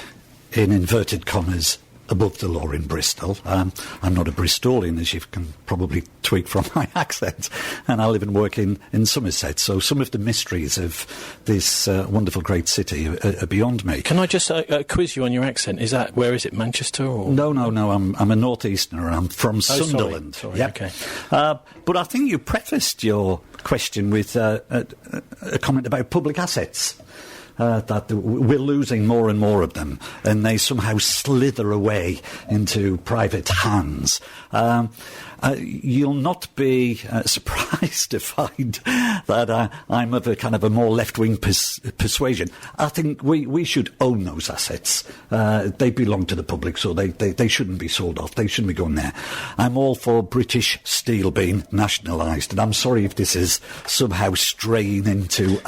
in inverted commas, above the law in Bristol. I'm not a Bristolian, as you can probably tweak from my accent, and I live and work in Somerset, so some of the mysteries of this wonderful great city are beyond me. Can I just quiz you on your accent? Where is it, Manchester? Or? No, I'm a northeasterner, I'm from Sunderland. Sorry. Yep. Okay. But I think you prefaced your question with a comment about public assets. That we're losing more and more of them, and they somehow slither away into private hands. You'll not be surprised to find that I'm of a kind of a more left-wing persuasion. I think we should own those assets. They belong to the public, so they shouldn't be sold off. They shouldn't be going there. I'm all for British steel being nationalised, and I'm sorry if this is somehow straying into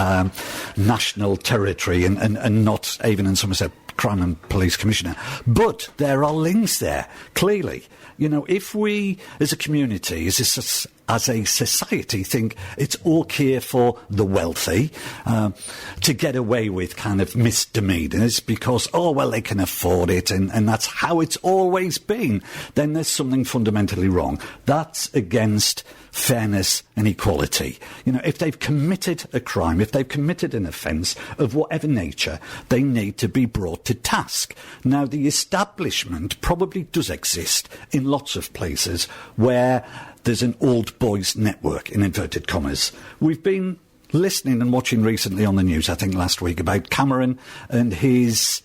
national territory and not Avon and Somerset Crime and Police Commissioner. But there are links there, clearly. If we, as a community, as a society, think it's okay for the wealthy to get away with kind of misdemeanors because, they can afford it and that's how it's always been, then there's something fundamentally wrong. That's against fairness and equality. If they've committed a crime, if they've committed an offence of whatever nature, they need to be brought to task. Now, the establishment probably does exist in lots of places where there's an old boys network, in inverted commas. We've been listening and watching recently on the news, I think last week, about Cameron and his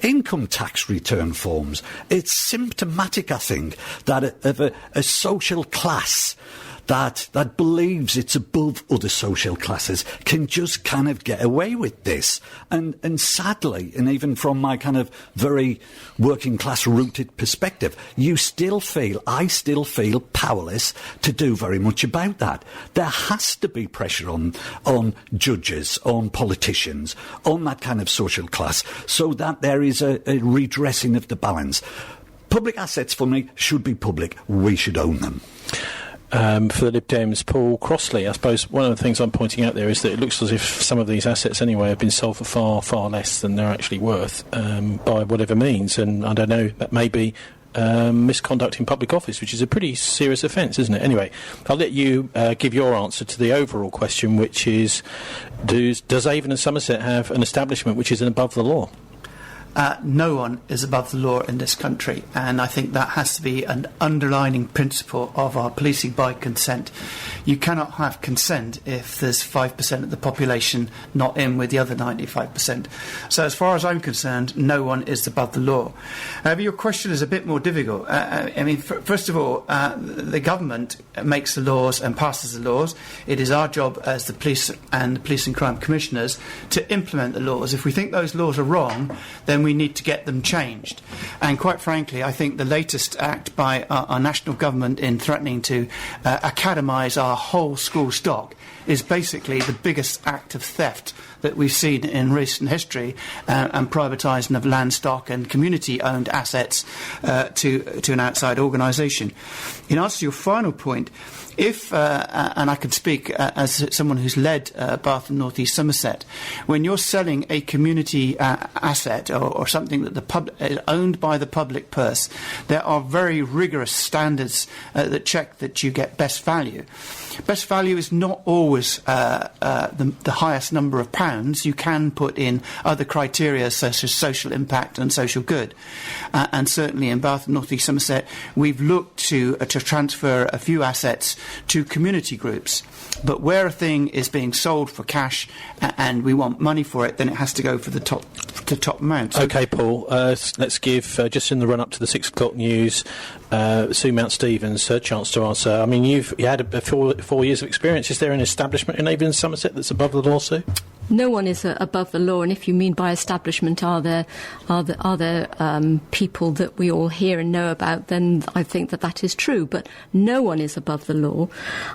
income tax return forms. It's symptomatic, I think, that of a social class that believes it's above other social classes can just kind of get away with this. And sadly, and even from my kind of very working class rooted perspective, I still feel powerless to do very much about that. There has to be pressure on judges, on politicians, on that kind of social class, so that there is a redressing of the balance. Public assets, for me, should be public. We should own them. For the LibDems, Paul Crossley, I suppose one of the things I'm pointing out there is that it looks as if some of these assets anyway have been sold for far, far less than they're actually worth by whatever means, and I don't know, that may be misconduct in public office, which is a pretty serious offence, isn't it? Anyway, I'll let you give your answer to the overall question, which is, does Avon and Somerset have an establishment which is above the law? No one is above the law in this country, and I think that has to be an underlining principle of our policing by consent. You cannot have consent if there's 5% of the population not in with the other 95%. So as far as I'm concerned, no one is above the law. However, your question is a bit more difficult. First of all, the government makes the laws and passes the laws. It is our job as the police and the Police and Crime Commissioners to implement the laws. If we think those laws are wrong, then we need to get them changed. And quite frankly, I think the latest act by our national government in threatening to academise our whole school stock is basically the biggest act of theft that we've seen in recent history, and privatising of land stock and community-owned assets to an outside organisation. In answer to your final point, if, and I can speak as someone who's led Bath and North East Somerset, when you're selling a community asset or something that is owned by the public purse, there are very rigorous standards that check that you get best value. Best value is not always the highest number of pounds. You can put in other criteria such as social impact and social good. And certainly in Bath and North East Somerset, we've looked to transfer a few assets to community groups. But where a thing is being sold for cash and we want money for it, then it has to go for the top amount. So OK, Paul, let's give, just in the run-up to the 6 o'clock news, Sue Mountstevens a chance to answer. I mean, you had 4 years of experience. Is there an establishment in Avon and Somerset that's above the law, Sue? No one is above the law, and if you mean by establishment, are there people that we all hear and know about, then I think that is true. But no one is above the law.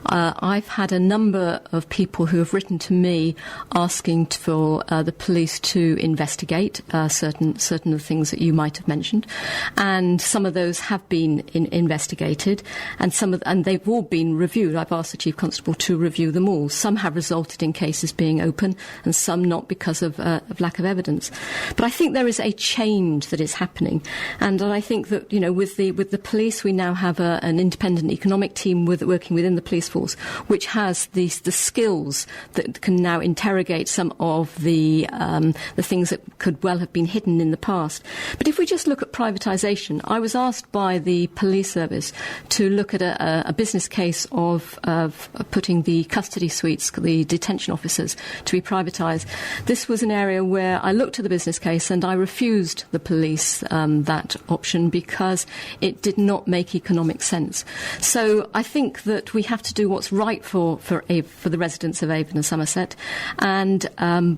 I've had a number of people who have written to me asking for the police to investigate certain of the things that you might have mentioned, and some of those have been investigated, and they've all been reviewed. I've asked the Chief Constable to review them all. Some have resulted in cases being open, and some not because of lack of evidence. But I think there is a change that is happening, and I think that with the police, we now have an independent economic team working within the police force, which has the skills that can now interrogate some of the things that could well have been hidden in the past. But if we just look at privatisation, I was asked by the police service to look at a business case of putting the custody suites, the detention officers, to be privatised. This was an area where I looked at the business case and I refused the police that option because it did not make economic sense. So I think that we have to do what's right for the residents of Avon and Somerset. And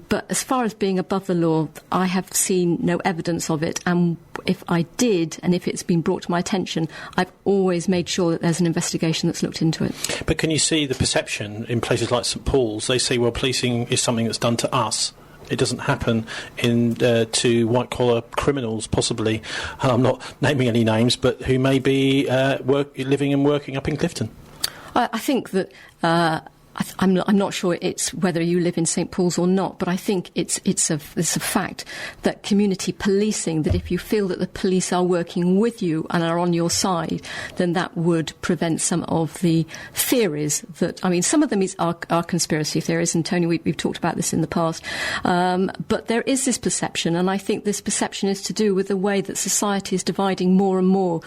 but as far as being above the law, I have seen no evidence of it. And if I did, and if it's been brought to my attention, I've always made sure that there's an investigation that's looked into it. But can you see the perception in places like St Paul's? They say, well, policing is something that's done to us. It doesn't happen to white-collar criminals, possibly. And I'm not naming any names, but who may be living and working up in Clifton. I think that... I'm not sure it's whether you live in St Paul's or not, but I think it's a fact that community policing, that if you feel that the police are working with you and are on your side, then that would prevent some of the theories that, I mean, some of them are conspiracy theories, and Tony, we've talked about this in the past, but there is this perception, and I think this perception is to do with the way that society is dividing more and more,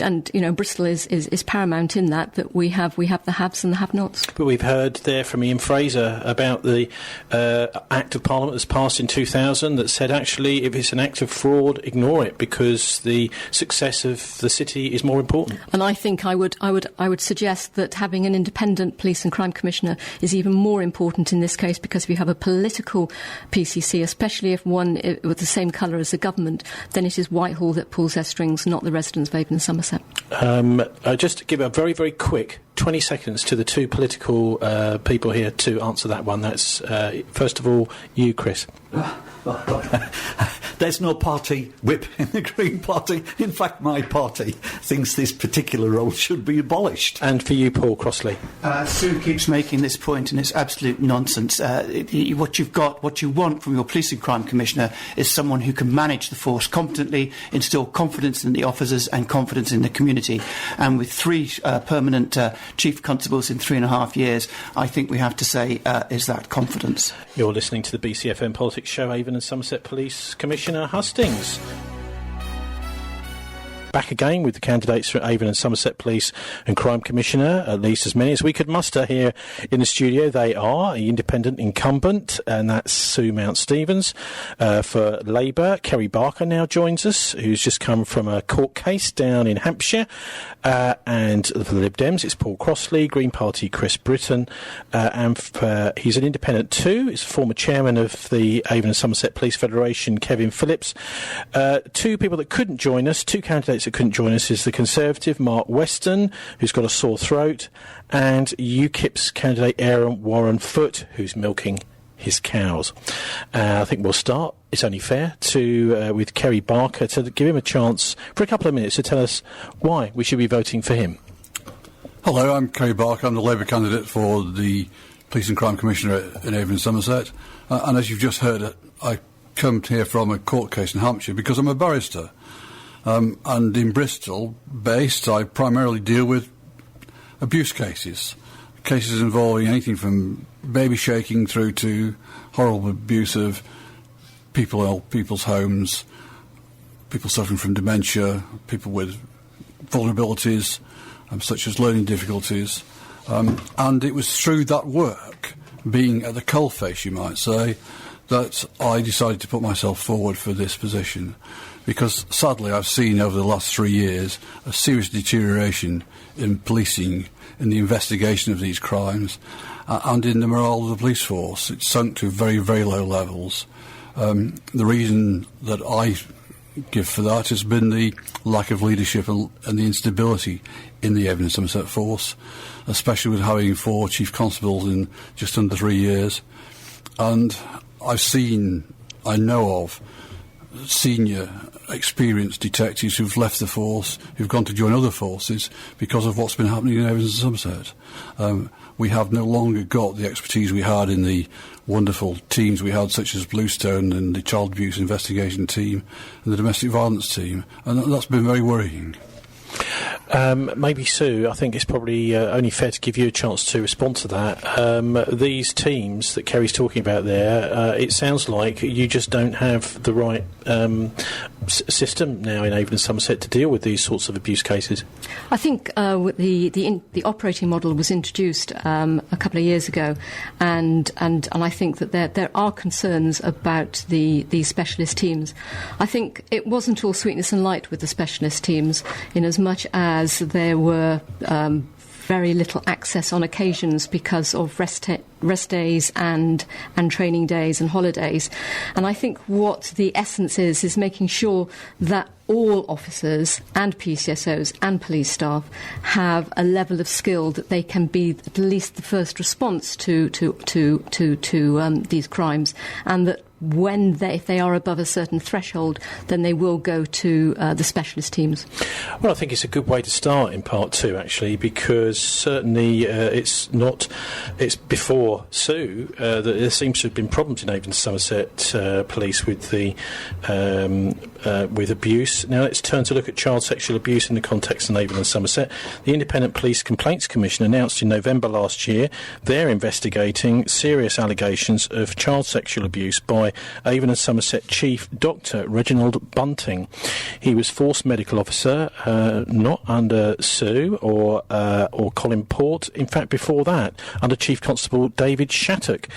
and Bristol is paramount in that we have the haves and the have-nots. But we've heard there from Ian Fraser about the Act of Parliament that's passed in 2000 that said actually if it's an act of fraud, ignore it because the success of the city is more important. And I think I would suggest that having an independent police and crime commissioner is even more important in this case, because if you have a political PCC, especially if one with the same colour as the government, then it is Whitehall that pulls their strings, not the residents of Avon and Somerset. Just to give a very, very quick 20 seconds to the two political people here to answer that one. That's, first of all, you, Chris. There's no party whip in the Green Party. In fact, my party thinks this particular role should be abolished. And for you, Paul Crossley. Sue keeps making this point, and it's absolute nonsense. What you want from your police and crime commissioner is someone who can manage the force competently, instill confidence in the officers and confidence in the community. And with 3 permanent chief constables in 3.5 years, I think we have to say, is that confidence? You're listening to the BCfm Politics Show, Avon and Somerset Police Commissioner Hustings. back again with the candidates for Avon and Somerset Police and Crime Commissioner, at least as many as we could muster here in the studio. They are the independent incumbent, and that's Sue Mountstevens for Labour. Kerry Barker now joins us, who's just come from a court case down in Hampshire, and for the LibDems it's Paul Crossley, Green Party Chris Briton, and he's an independent too. He's a former chairman of the Avon and Somerset Police Federation, Kevin Phillips. Two people that couldn't join us, two candidates that couldn't join us, is the Conservative Mark Weston, who's got a sore throat, and UKIP's candidate Warren-Foote, who's milking his cows. I think we'll start, it's only fair, with Kerry Barker, to give him a chance for a couple of minutes to tell us why we should be voting for him. Hello, I'm Kerry Barker. I'm the Labour candidate for the Police and Crime Commissioner in Avon and Somerset. And as you've just heard, I come here from a court case in Hampshire because I'm a barrister. And in Bristol based, I primarily deal with abuse cases involving anything from baby shaking through to horrible abuse of people's homes, people suffering from dementia, people with vulnerabilities, such as learning difficulties. And it was through that work, being at the coalface, you might say, that I decided to put myself forward for this position. Because sadly I've seen over the last 3 years a serious deterioration in policing, in the investigation of these crimes, and in the morale of the police force. It's sunk to very, very low levels. The reason that I give for that has been the lack of leadership and the instability in the Avon and Somerset force, especially with having 4 chief constables in just under 3 years. And I know of senior experienced detectives who've left the force, who've gone to join other forces because of what's been happening in Avon and Somerset. We have no longer got the expertise we had in the wonderful teams we had, such as Bluestone and the Child Abuse Investigation Team and the Domestic Violence Team, and that's been very worrying. Maybe, Sue, I think it's probably only fair to give you a chance to respond to that. These teams that Kerry's talking about there, it sounds like you just don't have the right system now in Avon and Somerset to deal with these sorts of abuse cases. I think the operating model was introduced a couple of years ago, and I think that there are concerns about the specialist teams. I think it wasn't all sweetness and light with the specialist teams, in as much as there were very little access on occasions because of rest days and training days and holidays. And I think what the essence is making sure that all officers and PCSOs and police staff have a level of skill that they can be at least the first response to these crimes, and that if they are above a certain threshold, then they will go to the specialist teams. Well, I think it's a good way to start in part 2, actually, because certainly it's before Sue that there seems to have been problems in Avon and Somerset Police with with abuse. Now let's turn to look at child sexual abuse in the context of Avon and Somerset. The Independent Police Complaints Commission announced in November last year they're investigating serious allegations of child sexual abuse by Avon and Somerset Chief Dr Reginald Bunting. He was force medical officer, not under Sue or Colin Port. In fact, before that, under Chief Constable David Shattuck.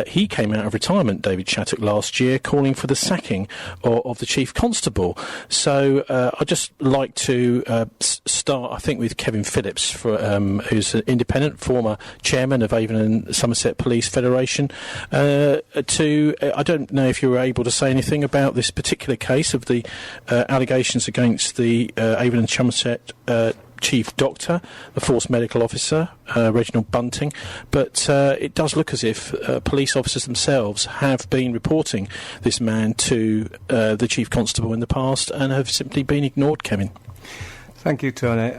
He came out of retirement, David Shattuck, last year, calling for the sacking of the Chief Constable. So I'd just like to start, I think, with Kevin Phillips, who's an independent, former chairman of Avon and Somerset Police Federation, I don't know if you were able to say anything about this particular case of the allegations against the Avon and Somerset Chief Doctor, the Force Medical Officer, Reginald Bunting, but it does look as if police officers themselves have been reporting this man to the Chief Constable in the past and have simply been ignored, Kevin. Thank you, Tony.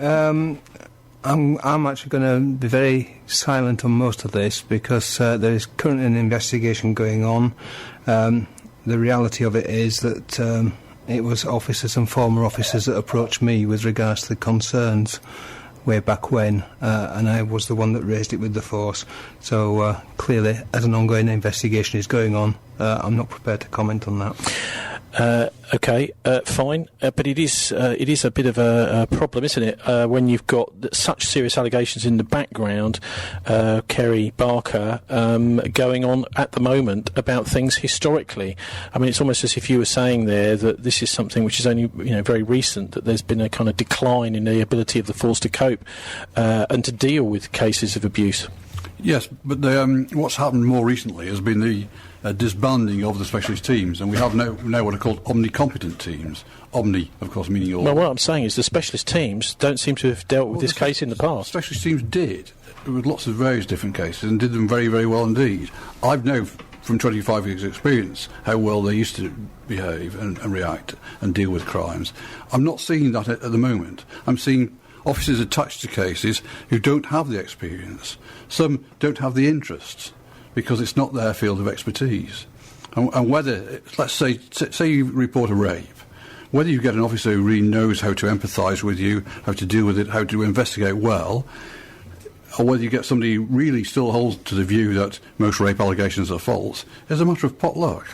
I'm actually going to be very silent on most of this because there is currently an investigation going on. The reality of it is that it was officers and former officers that approached me with regards to the concerns way back when, and I was the one that raised it with the force. So clearly, as an ongoing investigation is going on, I'm not prepared to comment on that. Okay, fine, but it is a bit of a problem, isn't it? When you've got such serious allegations in the background, Kerry Barker going on at the moment about things historically. I mean, it's almost as if you were saying there that this is something which is only very recent, that there's been a kind of decline in the ability of the force to cope and to deal with cases of abuse. Yes, but what's happened more recently has been the disbanding of the specialist teams, and we have now what are called omnicompetent teams. Omni, of course, meaning all. Well, what I'm saying is the specialist teams don't seem to have dealt with this case in the past. Specialist teams did, with lots of various different cases, and did them very, very well indeed. I've known from 25 years' experience how well they used to behave and react and deal with crimes. I'm not seeing that at the moment. I'm seeing officers attached to cases who don't have the experience. Some don't have the interests, because it's not their field of expertise. And whether, let's say you report a rape, whether you get an officer who really knows how to empathise with you, how to deal with it, how to investigate well, or whether you get somebody who really still holds to the view that most rape allegations are false, is a matter of pot luck.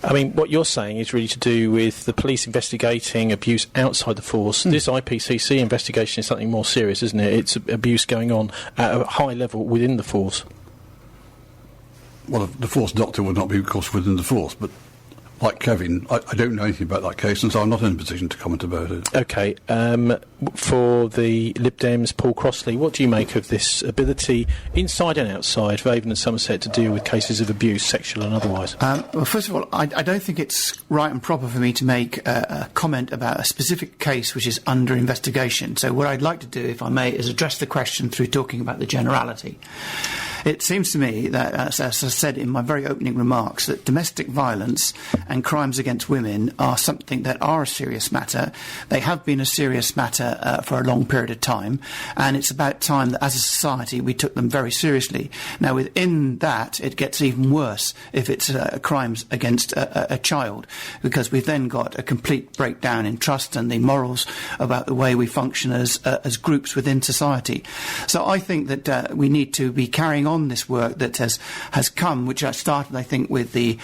I mean, what you're saying is really to do with the police investigating abuse outside the force. This IPCC investigation is something more serious, isn't it? It's abuse going on at a high level within the force. Well, the force doctor would not be, of course, within the force, but like Kevin, I don't know anything about that case, and so I'm not in a position to comment about it. OK. For the LibDems, Paul Crossley, what do you make of this ability, inside and outside, for Avon and Somerset to deal with cases of abuse, sexual and otherwise? Well, first of all, I don't think it's right and proper for me to make a comment about a specific case which is under investigation. So what I'd like to do, if I may, is address the question through talking about the generality. It seems to me that, as I said in my very opening remarks, that domestic violence and crimes against women are something that are a serious matter. They have been a serious matter for a long period of time, and it's about time that as a society we took them very seriously. Now, within that, it gets even worse if it's crimes against a child, because we've then got a complete breakdown in trust and the morals about the way we function as groups within society. So I think that we need to be carrying on this work that has come, which started, I think, with the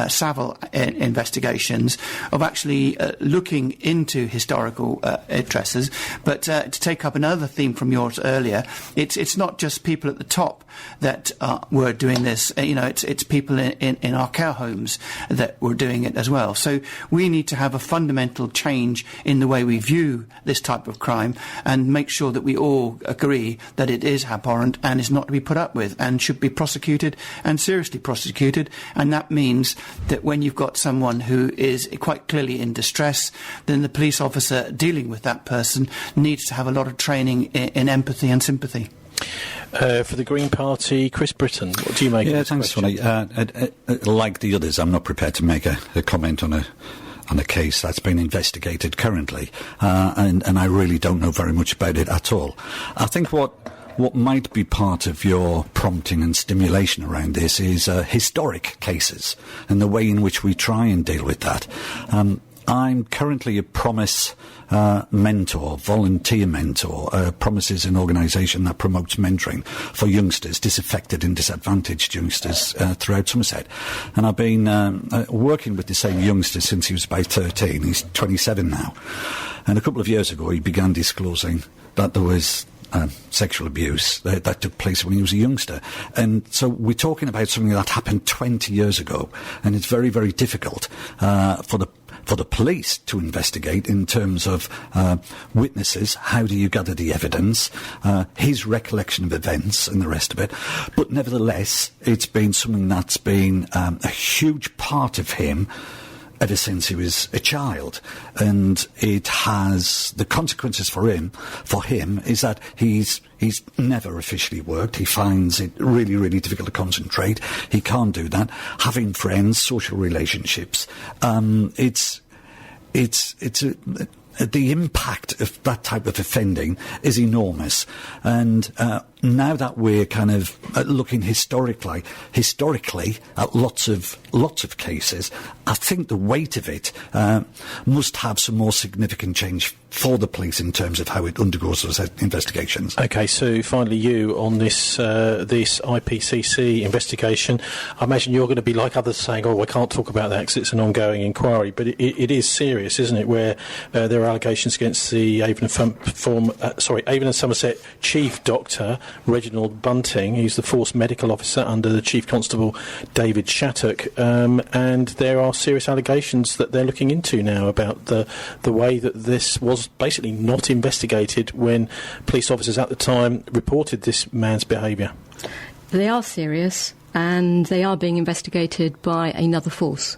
Savile investigations, of actually looking into historical addresses. But to take up another theme from yours earlier, it's not just people at the top that were doing this. It's people in our care homes that were doing it as well. So we need to have a fundamental change in the way we view this type of crime, and make sure that we all agree that it is abhorrent and is not to be put up with, and should be prosecuted, and seriously prosecuted. And that means that when you've got someone who is quite clearly in distress, then the police officer dealing with that person needs to have a lot of training in empathy and sympathy. For the Green Party, Chris Briton, what do you make of this thanks, question? Tony. Like the others, I'm not prepared to make a comment on a case that's been investigated currently, and I really don't know very much about it at all. I think what might be part of your prompting and stimulation around this is historic cases and the way in which we try and deal with that. I'm currently a Promise mentor, volunteer mentor. Promise is an organisation that promotes mentoring for youngsters, disaffected and disadvantaged youngsters throughout Somerset. And I've been working with the same youngster since he was about 13. He's 27 now. And a couple of years ago he began disclosing that there was sexual abuse that took place when he was a youngster. And so we're talking about something that happened 20 years ago, and it's very, very difficult for the police to investigate in terms of witnesses. How do you gather the evidence, his recollection of events and the rest of it. But nevertheless, it's been something that's been a huge part of him ever since he was a child, and it has the consequences for him is that he's never officially worked. He finds it really, really difficult to concentrate. He can't do that. Having friends, social relationships, the impact of that type of offending is enormous. And now that we're kind of looking historically at lots of cases, I think the weight of it must have some more significant change for the police in terms of how it undergoes those investigations. OK, so finally you on this IPCC investigation. I imagine you're going to be like others saying, I can't talk about that because it's an ongoing inquiry, but it is serious, isn't it, where there are allegations against the Avon and Somerset Chief Dr Reginald Bunting. He's the Force Medical Officer under the Chief Constable David Shattuck, and there are serious allegations that they're looking into now about the way that this was basically not investigated when police officers at the time reported this man's behaviour. They are serious, and they are being investigated by another force.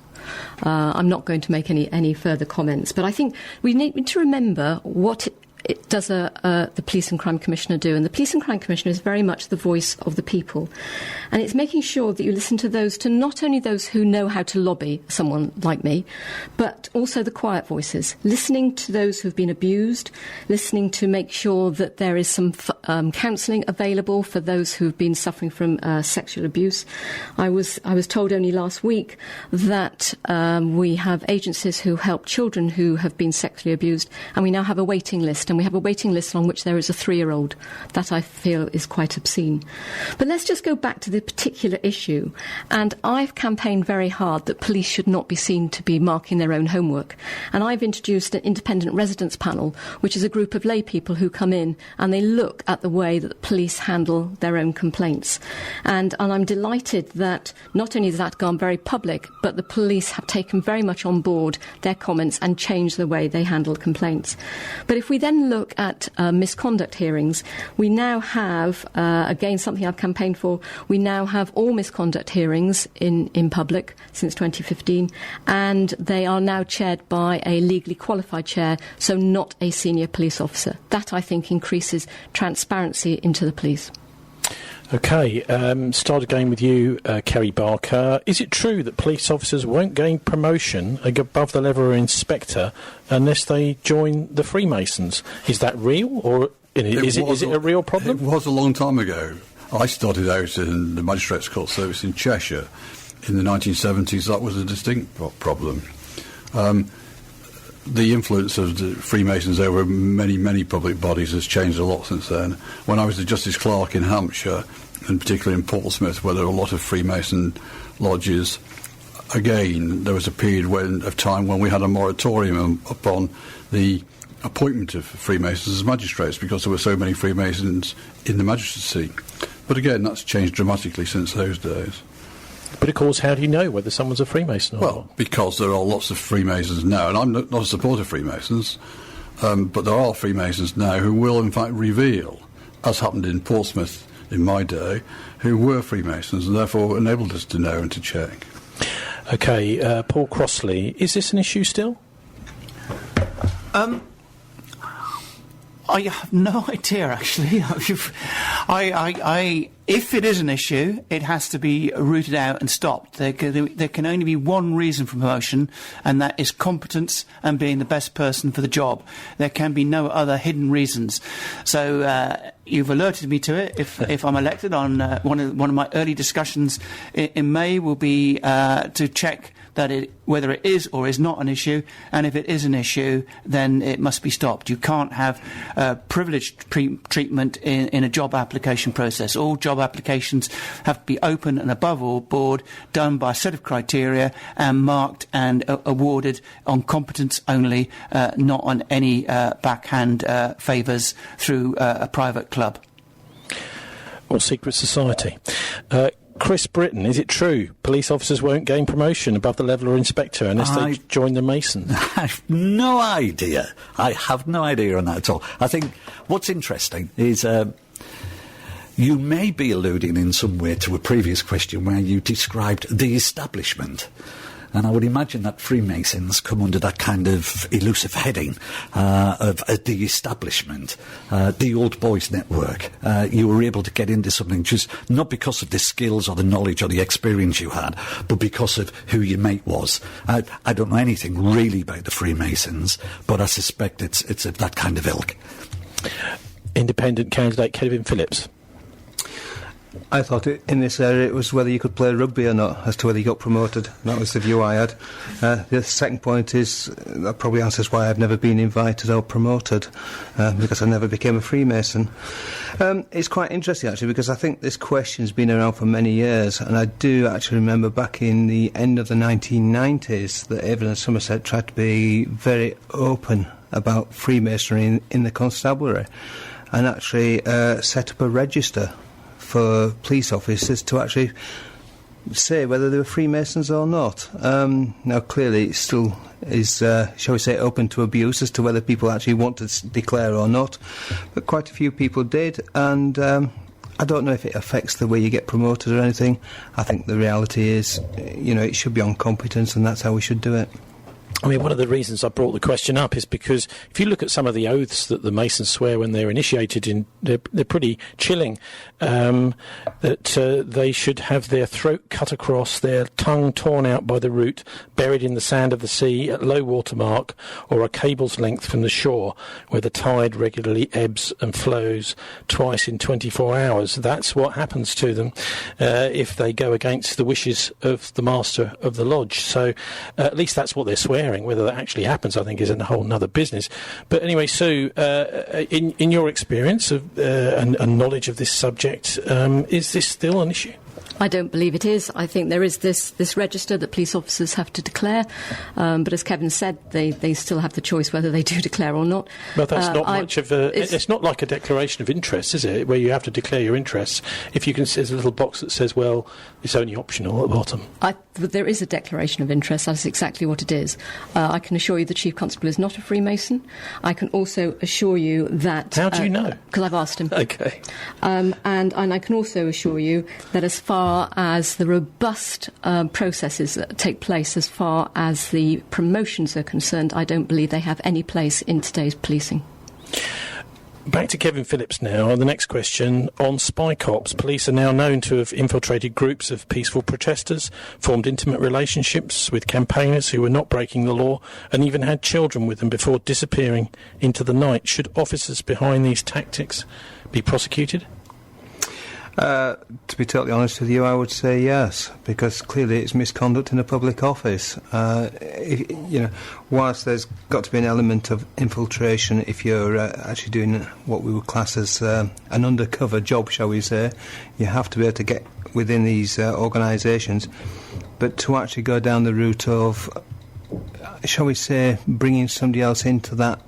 I'm not going to make any further comments, but I think we need to remember what it does the Police and Crime Commissioner do. And the Police and Crime Commissioner is very much the voice of the people. And it's making sure that you listen to not only those who know how to lobby someone like me, but also the quiet voices, listening to those who've been abused, listening to make sure that there is some counselling available for those who've been suffering from sexual abuse. I was told only last week that we have agencies who help children who have been sexually abused, and we now have a waiting list. And we have a waiting list on which there is a 3-year-old. That, I feel, is quite obscene. But let's just go back to the particular issue. And I've campaigned very hard that police should not be seen to be marking their own homework. And I've introduced an independent residents panel, which is a group of lay people who come in and they look at the way that the police handle their own complaints. And I'm delighted that not only has that gone very public, but the police have taken very much on board their comments and changed the way they handle complaints. But if we then look at misconduct hearings, we now have, again, something I've campaigned for, we now have all misconduct hearings in public since 2015, and they are now chaired by a legally qualified chair, so not a senior police officer. That, I think, increases transparency into the police. OK, start again with you, Kerry Barker. Is it true that police officers won't gain promotion above the level of inspector unless they join the Freemasons? Is that real, or is it a real problem? It was a long time ago. I started out in the Magistrates' Court Service in Cheshire in the 1970s. That was a distinct problem. The influence of the Freemasons over many public bodies has changed a lot since then. When I was the Justice Clerk in Hampshire, and particularly in Portsmouth, where there were a lot of Freemason lodges, again, there was a period of time when we had a moratorium upon the appointment of Freemasons as magistrates because there were so many Freemasons in the magistracy. But again, that's changed dramatically since those days. But of course, how do you know whether someone's a Freemason or not? Well, because there are lots of Freemasons now, and I'm not a supporter of Freemasons, but there are Freemasons now who will in fact reveal, as happened in Portsmouth in my day, who were Freemasons and therefore enabled us to know and to check. OK, Paul Crossley, is this an issue still? I have no idea, actually. If it is an issue, it has to be rooted out and stopped. There can only be one reason for promotion, and that is competence and being the best person for the job. There can be no other hidden reasons. So you've alerted me to it. If I'm elected, on one of my early discussions in May will be to check that whether it is or is not an issue, and if it is an issue, then it must be stopped. You can't have privileged treatment in a job application process. All job applications have to be open and above all board, done by a set of criteria and marked and awarded on competence only, not on any backhand favours through a private club. Or secret society. Chris Briton, is it true police officers won't gain promotion above the level of inspector unless they join the Masons? I have no idea. I have no idea on that at all. I think what's interesting is you may be alluding in some way to a previous question where you described the establishment. And I would imagine that Freemasons come under that kind of elusive heading of the establishment, the old boys network. You were able to get into something just not because of the skills or the knowledge or the experience you had, but because of who your mate was. I don't know anything really about the Freemasons, but I suspect it's of that kind of ilk. Independent candidate Phillips. I thought in this area it was whether you could play rugby or not, as to whether you got promoted. That was the view I had. The second point is, that probably answers why I've never been invited or promoted, because I never became a Freemason. It's quite interesting, actually, because I think this question's been around for many years, and I do actually remember back in the end of the 1990s that Avon and Somerset tried to be very open about Freemasonry in the constabulary, and actually set up a register for police officers to actually say whether they were Freemasons or not. Now, clearly, it still is, shall we say, open to abuse as to whether people actually want to declare or not. But quite a few people did, and I don't know if it affects the way you get promoted or anything. I think the reality is, it should be on competence, and that's how we should do it. I mean, one of the reasons I brought the question up is because if you look at some of the oaths that the Masons swear when they're initiated, they're pretty chilling. That they should have their throat cut across, their tongue torn out by the root, buried in the sand of the sea at low water mark, or a cable's length from the shore, where the tide regularly ebbs and flows twice in 24 hours. That's what happens to them if they go against the wishes of the master of the lodge. So at least that's what they're swearing. Whether that actually happens, I think, is a whole other business. But anyway, Sue, in your experience of, and knowledge of this subject, is this still an issue? I don't believe it is. I think there is this register that police officers have to declare, but as Kevin said, they still have the choice whether they do declare or not. Well, that's not much of a... It's not like a declaration of interest, is it, where you have to declare your interests? If you can, there's a little box that says, well, it's only optional at the bottom. There is a declaration of interest. That's exactly what it is. I can assure you the Chief Constable is not a Freemason. I can also assure you that... How do you know? Because I've asked him. OK. And I can also assure you that as far as the robust processes that take place as far as the promotions are concerned, I don't believe they have any place in today's policing. Back to Kevin Phillips now. The next question on spy cops. Police are now known to have infiltrated groups of peaceful protesters, formed intimate relationships with campaigners who were not breaking the law, and even had children with them before disappearing into the night. Should officers behind these tactics be prosecuted? To be totally honest with you, I would say yes, because clearly it's misconduct in a public office. Whilst there's got to be an element of infiltration if you're actually doing what we would class as an undercover job, shall we say, you have to be able to get within these organisations. But to actually go down the route of, shall we say, bringing somebody else into that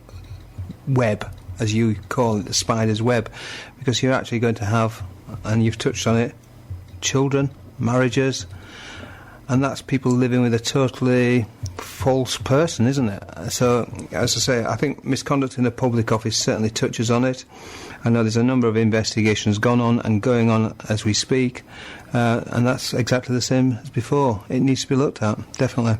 web, as you call it, the spider's web, because you're actually going to have, and you've touched on it, children, marriages, and that's people living with a totally false person, isn't it? So, as I say, I think misconduct in the public office certainly touches on it. I know there's a number of investigations gone on and going on as we speak, and that's exactly the same as before. It needs to be looked at, definitely.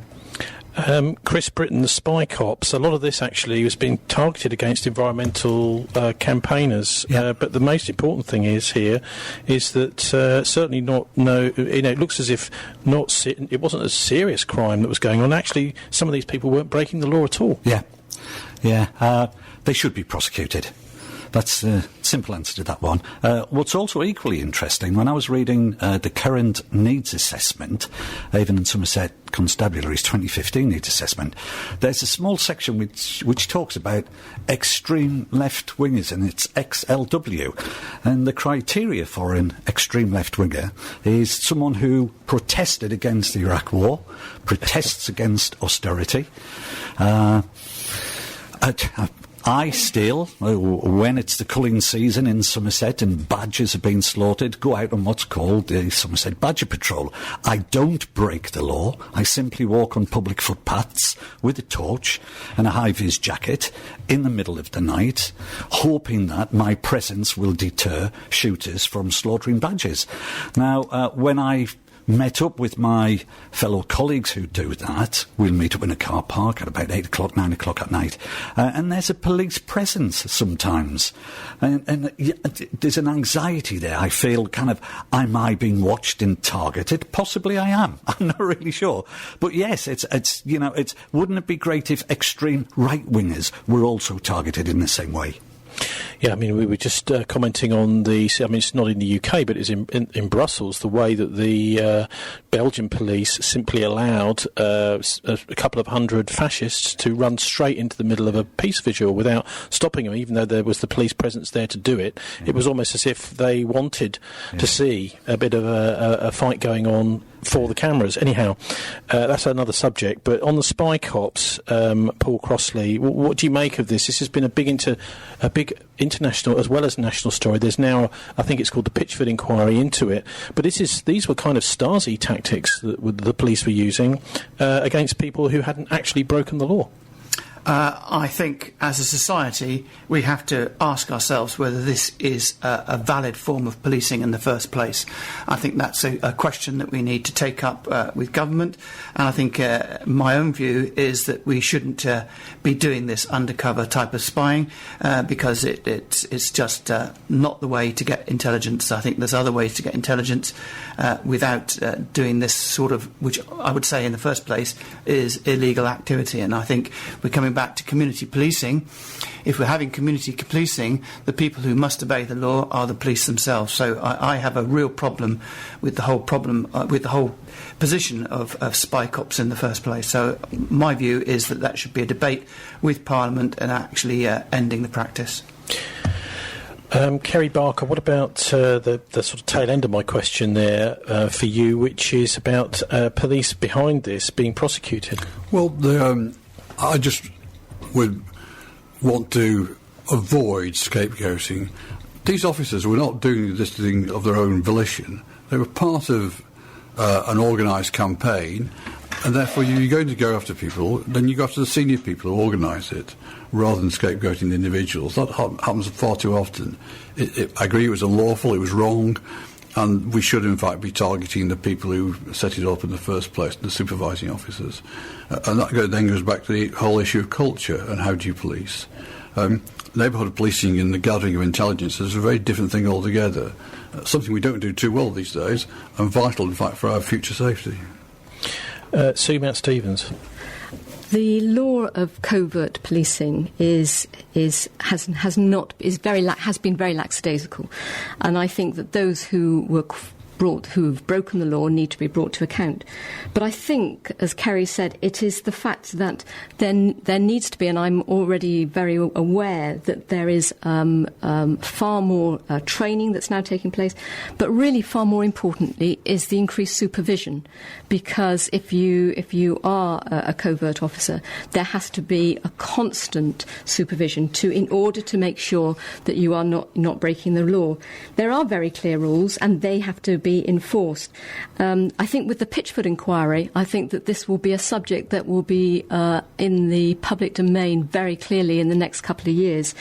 Chris Briton, the spy cops, a lot of this actually has been targeted against environmental campaigners. Yeah. But the most important thing is that certainly it looks as if it wasn't a serious crime that was going on. Actually, some of these people weren't breaking the law at all. Yeah. They should be prosecuted. That's the simple answer to that one. What's also equally interesting, when I was reading the current needs assessment, Avon and Somerset Constabulary's 2015 needs assessment, there's a small section which talks about extreme left-wingers, and it's XLW. And the criteria for an extreme left-winger is someone who protested against the Iraq War, protests against austerity, I still, when it's the culling season in Somerset and badgers are being slaughtered, go out on what's called the Somerset Badger Patrol. I don't break the law. I simply walk on public footpaths with a torch and a high-vis jacket in the middle of the night, hoping that my presence will deter shooters from slaughtering badgers. Now, when I met up with my fellow colleagues who do that, we'll meet up in a car park at about 8 o'clock, 9 o'clock at night, and there's a police presence sometimes, and there's an anxiety there. I feel kind of, am I being watched and targeted? Possibly I am. I'm not really sure. But yes, it's wouldn't it be great if extreme right-wingers were also targeted in the same way? Yeah, I mean, we were just commenting on it's not in the UK, but it's in Brussels, the way that the Belgian police simply allowed a couple of hundred fascists to run straight into the middle of a peace vigil without stopping them, even though there was the police presence there to do it. It was almost as if they wanted to see a bit of a fight going on for the cameras. Anyhow, that's another subject. But on the spy cops, Paul Crossley, what do you make of this? This has been a big international as well as national story. There's now, I think it's called the Pitchford inquiry into it. But these were kind of Stasi tactics that the police were using against people who hadn't actually broken the law. I think, as a society, we have to ask ourselves whether this is a valid form of policing in the first place. I think that's a question that we need to take up with government, and I think my own view is that we shouldn't be doing this undercover type of spying because it's just not the way to get intelligence. I think there's other ways to get intelligence without doing this sort of, which I would say in the first place is illegal activity. And I think we're coming back to community policing. If we're having community policing, the people who must obey the law are the police themselves. So I have a real problem with the whole position of spy cops in the first place. So my view is that should be a debate with Parliament and actually ending the practice. Kerry Barker, what about the sort of tail end of my question there for you, which is about police behind this being prosecuted? Well, I just would want to avoid scapegoating. These officers were not doing this thing of their own volition. They were part of an organised campaign, and therefore you're going to go after people, then you go after the senior people who organise it, rather than scapegoating the individuals. That happens far too often. I agree it was unlawful, it was wrong, and we should in fact be targeting the people who set it up in the first place, the supervising officers. And that then goes back to the whole issue of culture and how do you police. Neighbourhood policing and the gathering of intelligence is a very different thing altogether, something we don't do too well these days, and vital in fact for our future safety. Sue Mountstevens. The law of covert policing has been very lackadaisical, and I think that those who have broken the law need to be brought to account. But I think, as Kerry said, it is the fact that there needs to be, and I'm already very aware that there is far more training that's now taking place, but really far more importantly is the increased supervision, because if you are a covert officer, there has to be a constant supervision in order to make sure that you are not breaking the law. There are very clear rules, and they have to be enforced. I think with the Pitchford inquiry, I think that this will be a subject that will be in the public domain very clearly in the next couple of years.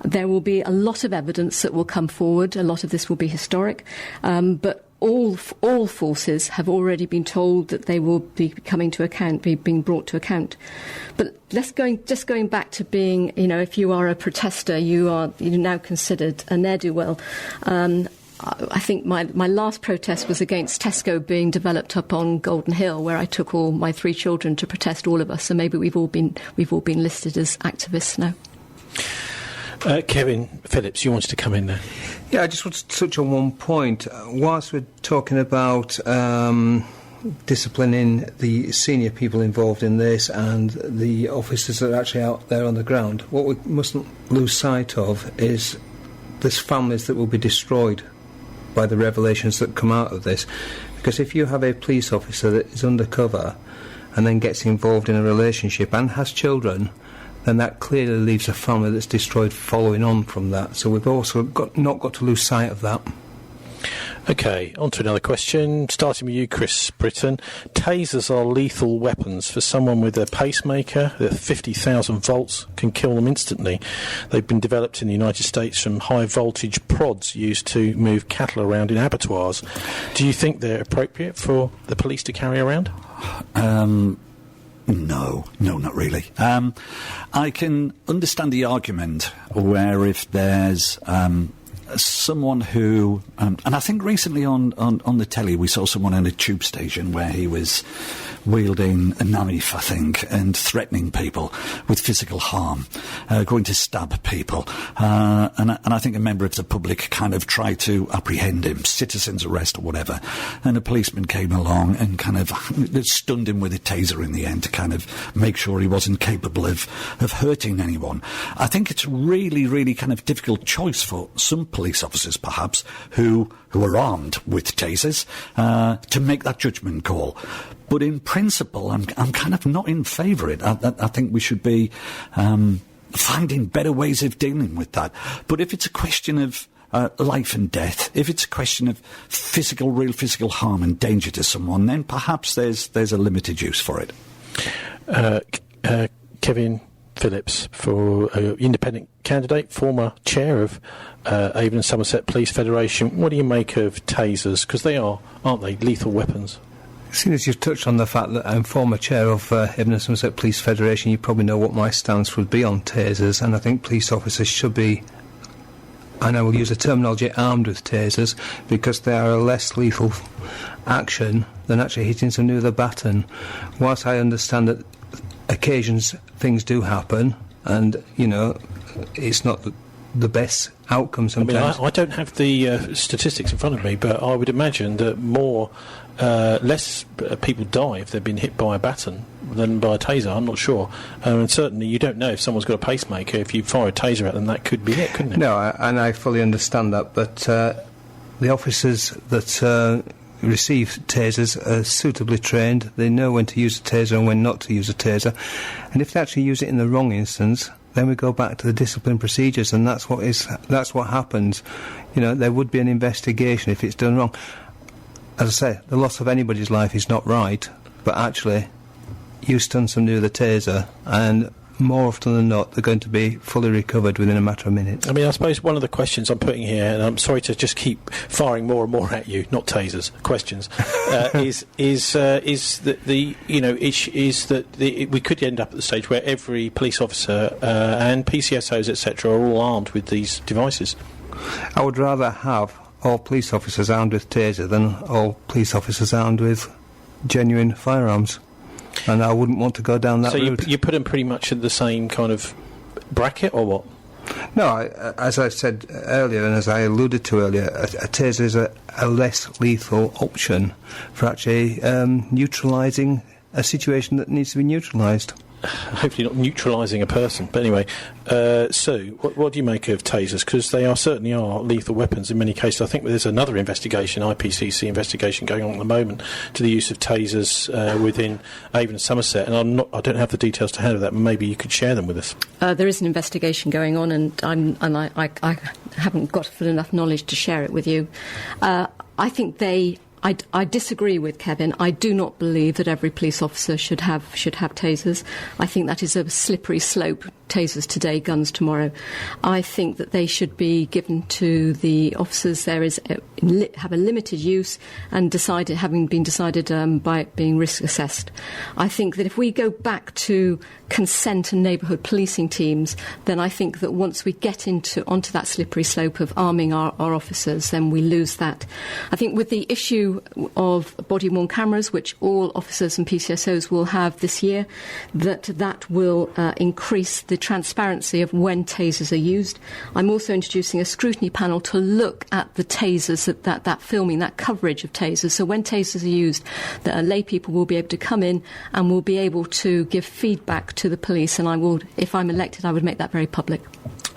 There will be a lot of evidence that will come forward. A lot of this will be historic, but all forces have already been told that they will be coming to account, being brought to account. But going back to being, if you are a protester, you're now considered a ne'er-do-well. I think my last protest was against Tesco being developed up on Golden Hill, where I took all my 3 children to protest, all of us. So maybe we've all been listed as activists now. Kevin Phillips, you wanted to come in there. Yeah, I just want to touch on one point. Whilst we're talking about disciplining the senior people involved in this and the officers that are actually out there on the ground, what we mustn't lose sight of is there's families that will be destroyed by the revelations that come out of this. Because if you have a police officer that is undercover and then gets involved in a relationship and has children, then that clearly leaves a family that's destroyed following on from that. So we've also not got to lose sight of that. OK, on to another question, starting with you, Chris Briton. Tasers are lethal weapons. For someone with a pacemaker, the 50,000 volts can kill them instantly. They've been developed in the United States from high-voltage prods used to move cattle around in abattoirs. Do you think they're appropriate for the police to carry around? No, not really. I can understand the argument where if there's someone who, and I think recently on the telly we saw someone in a tube station where he was wielding a knife, I think, and threatening people with physical harm, going to stab people. And I think a member of the public kind of tried to apprehend him, citizen's arrest or whatever, and a policeman came along and kind of stunned him with a taser in the end to kind of make sure he wasn't capable of hurting anyone. I think it's really, really kind of difficult choice for some police officers, perhaps, who are armed with tasers, to make that judgment call. But in principle, I'm kind of not in favour of it. I think we should be finding better ways of dealing with that. But if it's a question of life and death, if it's a question of real physical harm and danger to someone, then perhaps there's a limited use for it. Kevin Phillips, for independent candidate, former chair of Avon and Somerset Police Federation. What do you make of tasers? Because they aren't they, lethal weapons? Seeing as you've touched on the fact that I'm former chair of Avon and Somerset Police Federation, you probably know what my stance would be on tasers, and I think police officers should be, and I will use the terminology, armed with tasers, because they are a less lethal action than actually hitting somebody with a baton. Whilst I understand that occasions things do happen, and, you know, it's not the best outcome sometimes. I mean, I don't have the statistics in front of me, but I would imagine that less people die if they've been hit by a baton than by a taser. I'm not sure. And certainly you don't know if someone's got a pacemaker. If you fire a taser at them, that could be it, couldn't it? No, and I fully understand that, but the officers that receive tasers are suitably trained. They know when to use a taser and when not to use a taser. And if they actually use it in the wrong instance, then we go back to the discipline procedures, and that's what happens. You know, there would be an investigation if it's done wrong. As I say, the loss of anybody's life is not right, but actually, you stun somebody with a taser, and more often than not, they're going to be fully recovered within a matter of minutes. I mean, I suppose one of the questions I'm putting here, and I'm sorry to just keep firing more and more at you, not tasers, questions, is that we could end up at the stage where every police officer and PCSOs, etc., are all armed with these devices. I would rather have all police officers armed with taser than all police officers armed with genuine firearms. And I wouldn't want to go down that route. So you put them pretty much in the same kind of bracket, or what? No, as I said earlier, and as I alluded to earlier, a taser is a less lethal option for actually neutralising a situation that needs to be neutralised. Hopefully not neutralising a person. But anyway, Sue, what do you make of tasers? Because they certainly are lethal weapons in many cases. I think there's another investigation, IPCC investigation, going on at the moment to the use of tasers within Avon and Somerset, and I don't have the details to hand of that. Maybe you could share them with us. There is an investigation going on, and I haven't got full enough knowledge to share it with you. I think I disagree with Kevin. I do not believe that every police officer should have tasers. I think that is a slippery slope. Tasers today, guns tomorrow. I think that they should be given to the officers. There is have a limited use and having been decided by it being risk assessed. I think that if we go back to consent and neighbourhood policing teams, then I think that once we get onto that slippery slope of arming our officers, then we lose that. I think with the issue of body-worn cameras, which all officers and PCSOs will have this year, that will increase the transparency of when tasers are used. I'm also introducing a scrutiny panel to look at the tasers, that filming, that coverage of tasers. So when tasers are used, that lay people will be able to come in and will be able to give feedback to the police. And I will, if I'm elected, I would make that very public.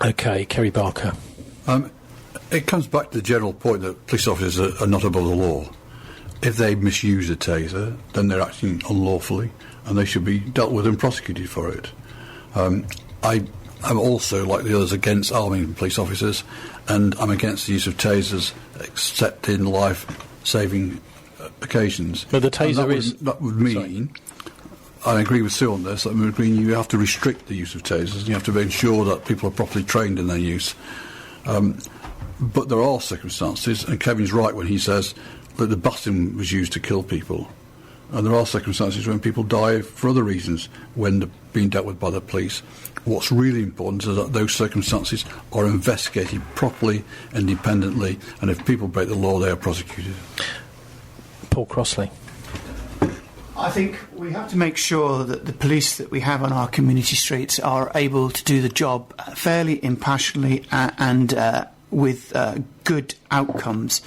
OK, Kerry Barker. It comes back to the general point that police officers are not above the law. If they misuse a taser, then they're acting unlawfully, and they should be dealt with and prosecuted for it. I'm also, like the others, against arming police officers, and I'm against the use of tasers except in life-saving occasions. But the taser that would mean, I agree with Sue on this, that would mean you have to restrict the use of tasers, and you have to ensure that people are properly trained in their use. But there are circumstances, and Kevin's right when he says that the baton was used to kill people. And there are circumstances when people die for other reasons when they're being dealt with by the police. What's really important is that those circumstances are investigated properly, independently, and if people break the law, they are prosecuted. Paul Crossley. I think we have to make sure that the police that we have on our community streets are able to do the job fairly, impartially, and with good outcomes.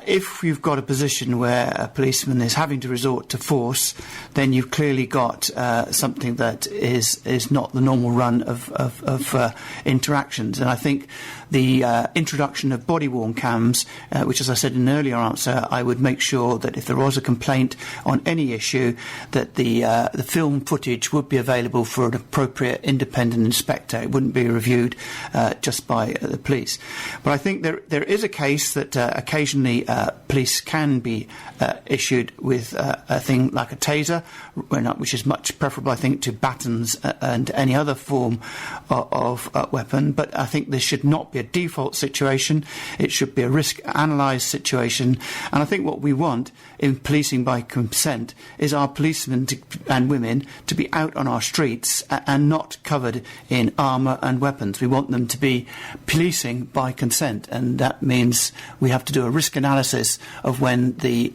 If you've got a position where a policeman is having to resort to force, then you've clearly got something that is not the normal run of interactions. And I think the introduction of body-worn cams, which, as I said in an earlier answer, I would make sure that if there was a complaint on any issue, that the film footage would be available for an appropriate independent inspector. It wouldn't be reviewed just by the police. But I think there is a case that occasionally police can be issued with a thing like a taser, which is much preferable, I think, to batons and any other form of weapon. But I think this should not be a default situation. It should be a risk-analysed situation. And I think what we want in policing by consent is our policemen and women to be out on our streets and not covered in armour and weapons. We want them to be policing by consent, and that means we have to do a risk analysis of when the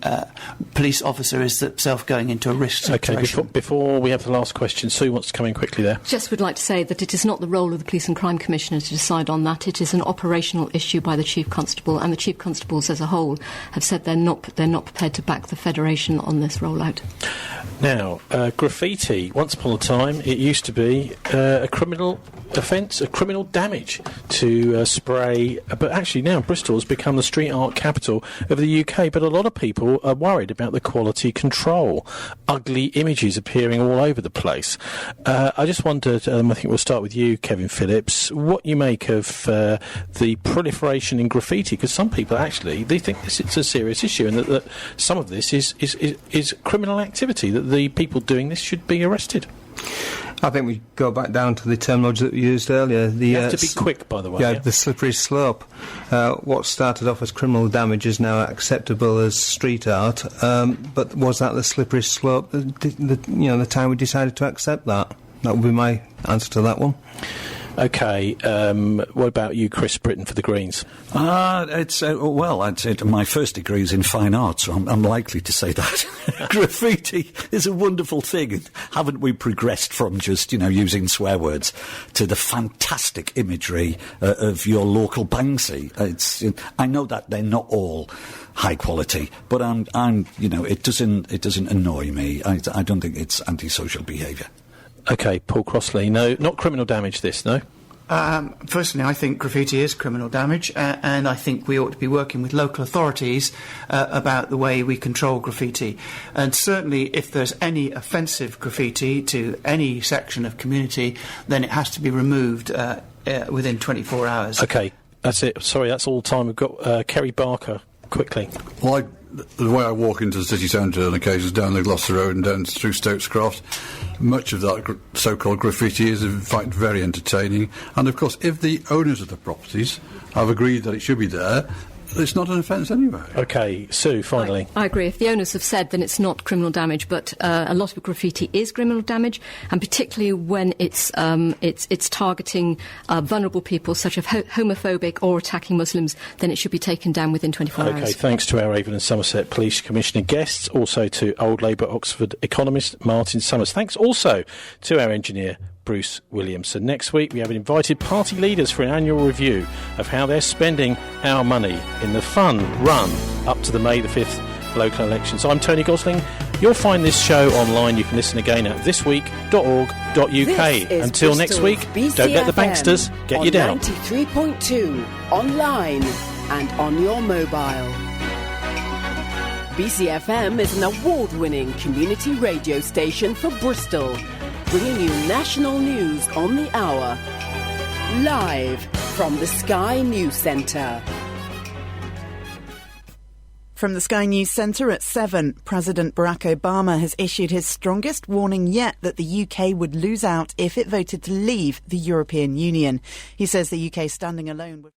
police officer is himself going into a risk situation. Okay, before we have the last question, Sue wants to come in quickly there. Just would like to say that it is not the role of the Police and Crime Commissioner to decide on that. It is an operational issue by the Chief Constable, and the Chief Constables as a whole have said they're not prepared to back the Federation on this rollout. Now, graffiti. Once upon a time, it used to be a criminal offence, a criminal damage to spray. But actually now Bristol has become the street art capital of the UK. But a lot of people are worried about the quality control. Ugly images appearing all over the place. I just wondered, I think we'll start with you, Kevin Phillips, what you make of the proliferation in graffiti, because some people actually, they think it's a serious issue, and that some of this is criminal activity, that the people doing this should be arrested. I think we go back down to the terminology that we used earlier. You have to be quick, by the way. Yeah, the slippery slope. What started off as criminal damage is now acceptable as street art. But was that the slippery slope? The time we decided to accept that. That would be my answer to that one. Okay, what about you, Chris Briton, for the Greens? I'd say my first degree is in fine arts, so I'm likely to say that. Graffiti is a wonderful thing. And haven't we progressed from just, using swear words to the fantastic imagery of your local Banksy? I know that they're not all high quality, but it doesn't annoy me. I don't think it's antisocial behaviour. Okay, Paul Crossley. No, not criminal damage, this, no? Personally, I think graffiti is criminal damage, and I think we ought to be working with local authorities about the way we control graffiti. And certainly, if there's any offensive graffiti to any section of community, then it has to be removed within 24 hours. Okay, that's it. Sorry, that's all the time we've got. Kerry Barker, quickly. Well, the way I walk into the city centre on occasions down the Gloucester Road and down through Stokescroft, much of that so-called graffiti is in fact very entertaining. And of course, if the owners of the properties have agreed that it should be there, it's not an offence anyway. Okay, Sue, finally. I agree. If the owners have said, then it's not criminal damage, but a lot of graffiti is criminal damage, and particularly when it's targeting vulnerable people, such as homophobic or attacking Muslims, then it should be taken down within 24 hours. Okay, thanks to our Avon and Somerset Police Commissioner guests, also to Old Labour Oxford economist Martin Summers. Thanks also to our engineer Bruce Williamson. Next week we have invited party leaders for an annual review of how they're spending our money in the fun run up to the May the 5th local elections. I'm Tony Gosling. You'll find this show online. You can listen again at thisweek.org.uk. Until next week, BCfm, don't let the banksters get you down. 93.2 online and on your mobile. BCfm is an award-winning community radio station for Bristol, bringing you national news on the hour, live from the Sky News Centre. From the Sky News Centre at 7, President Barack Obama has issued his strongest warning yet that the UK would lose out if it voted to leave the European Union. He says the UK standing alone would...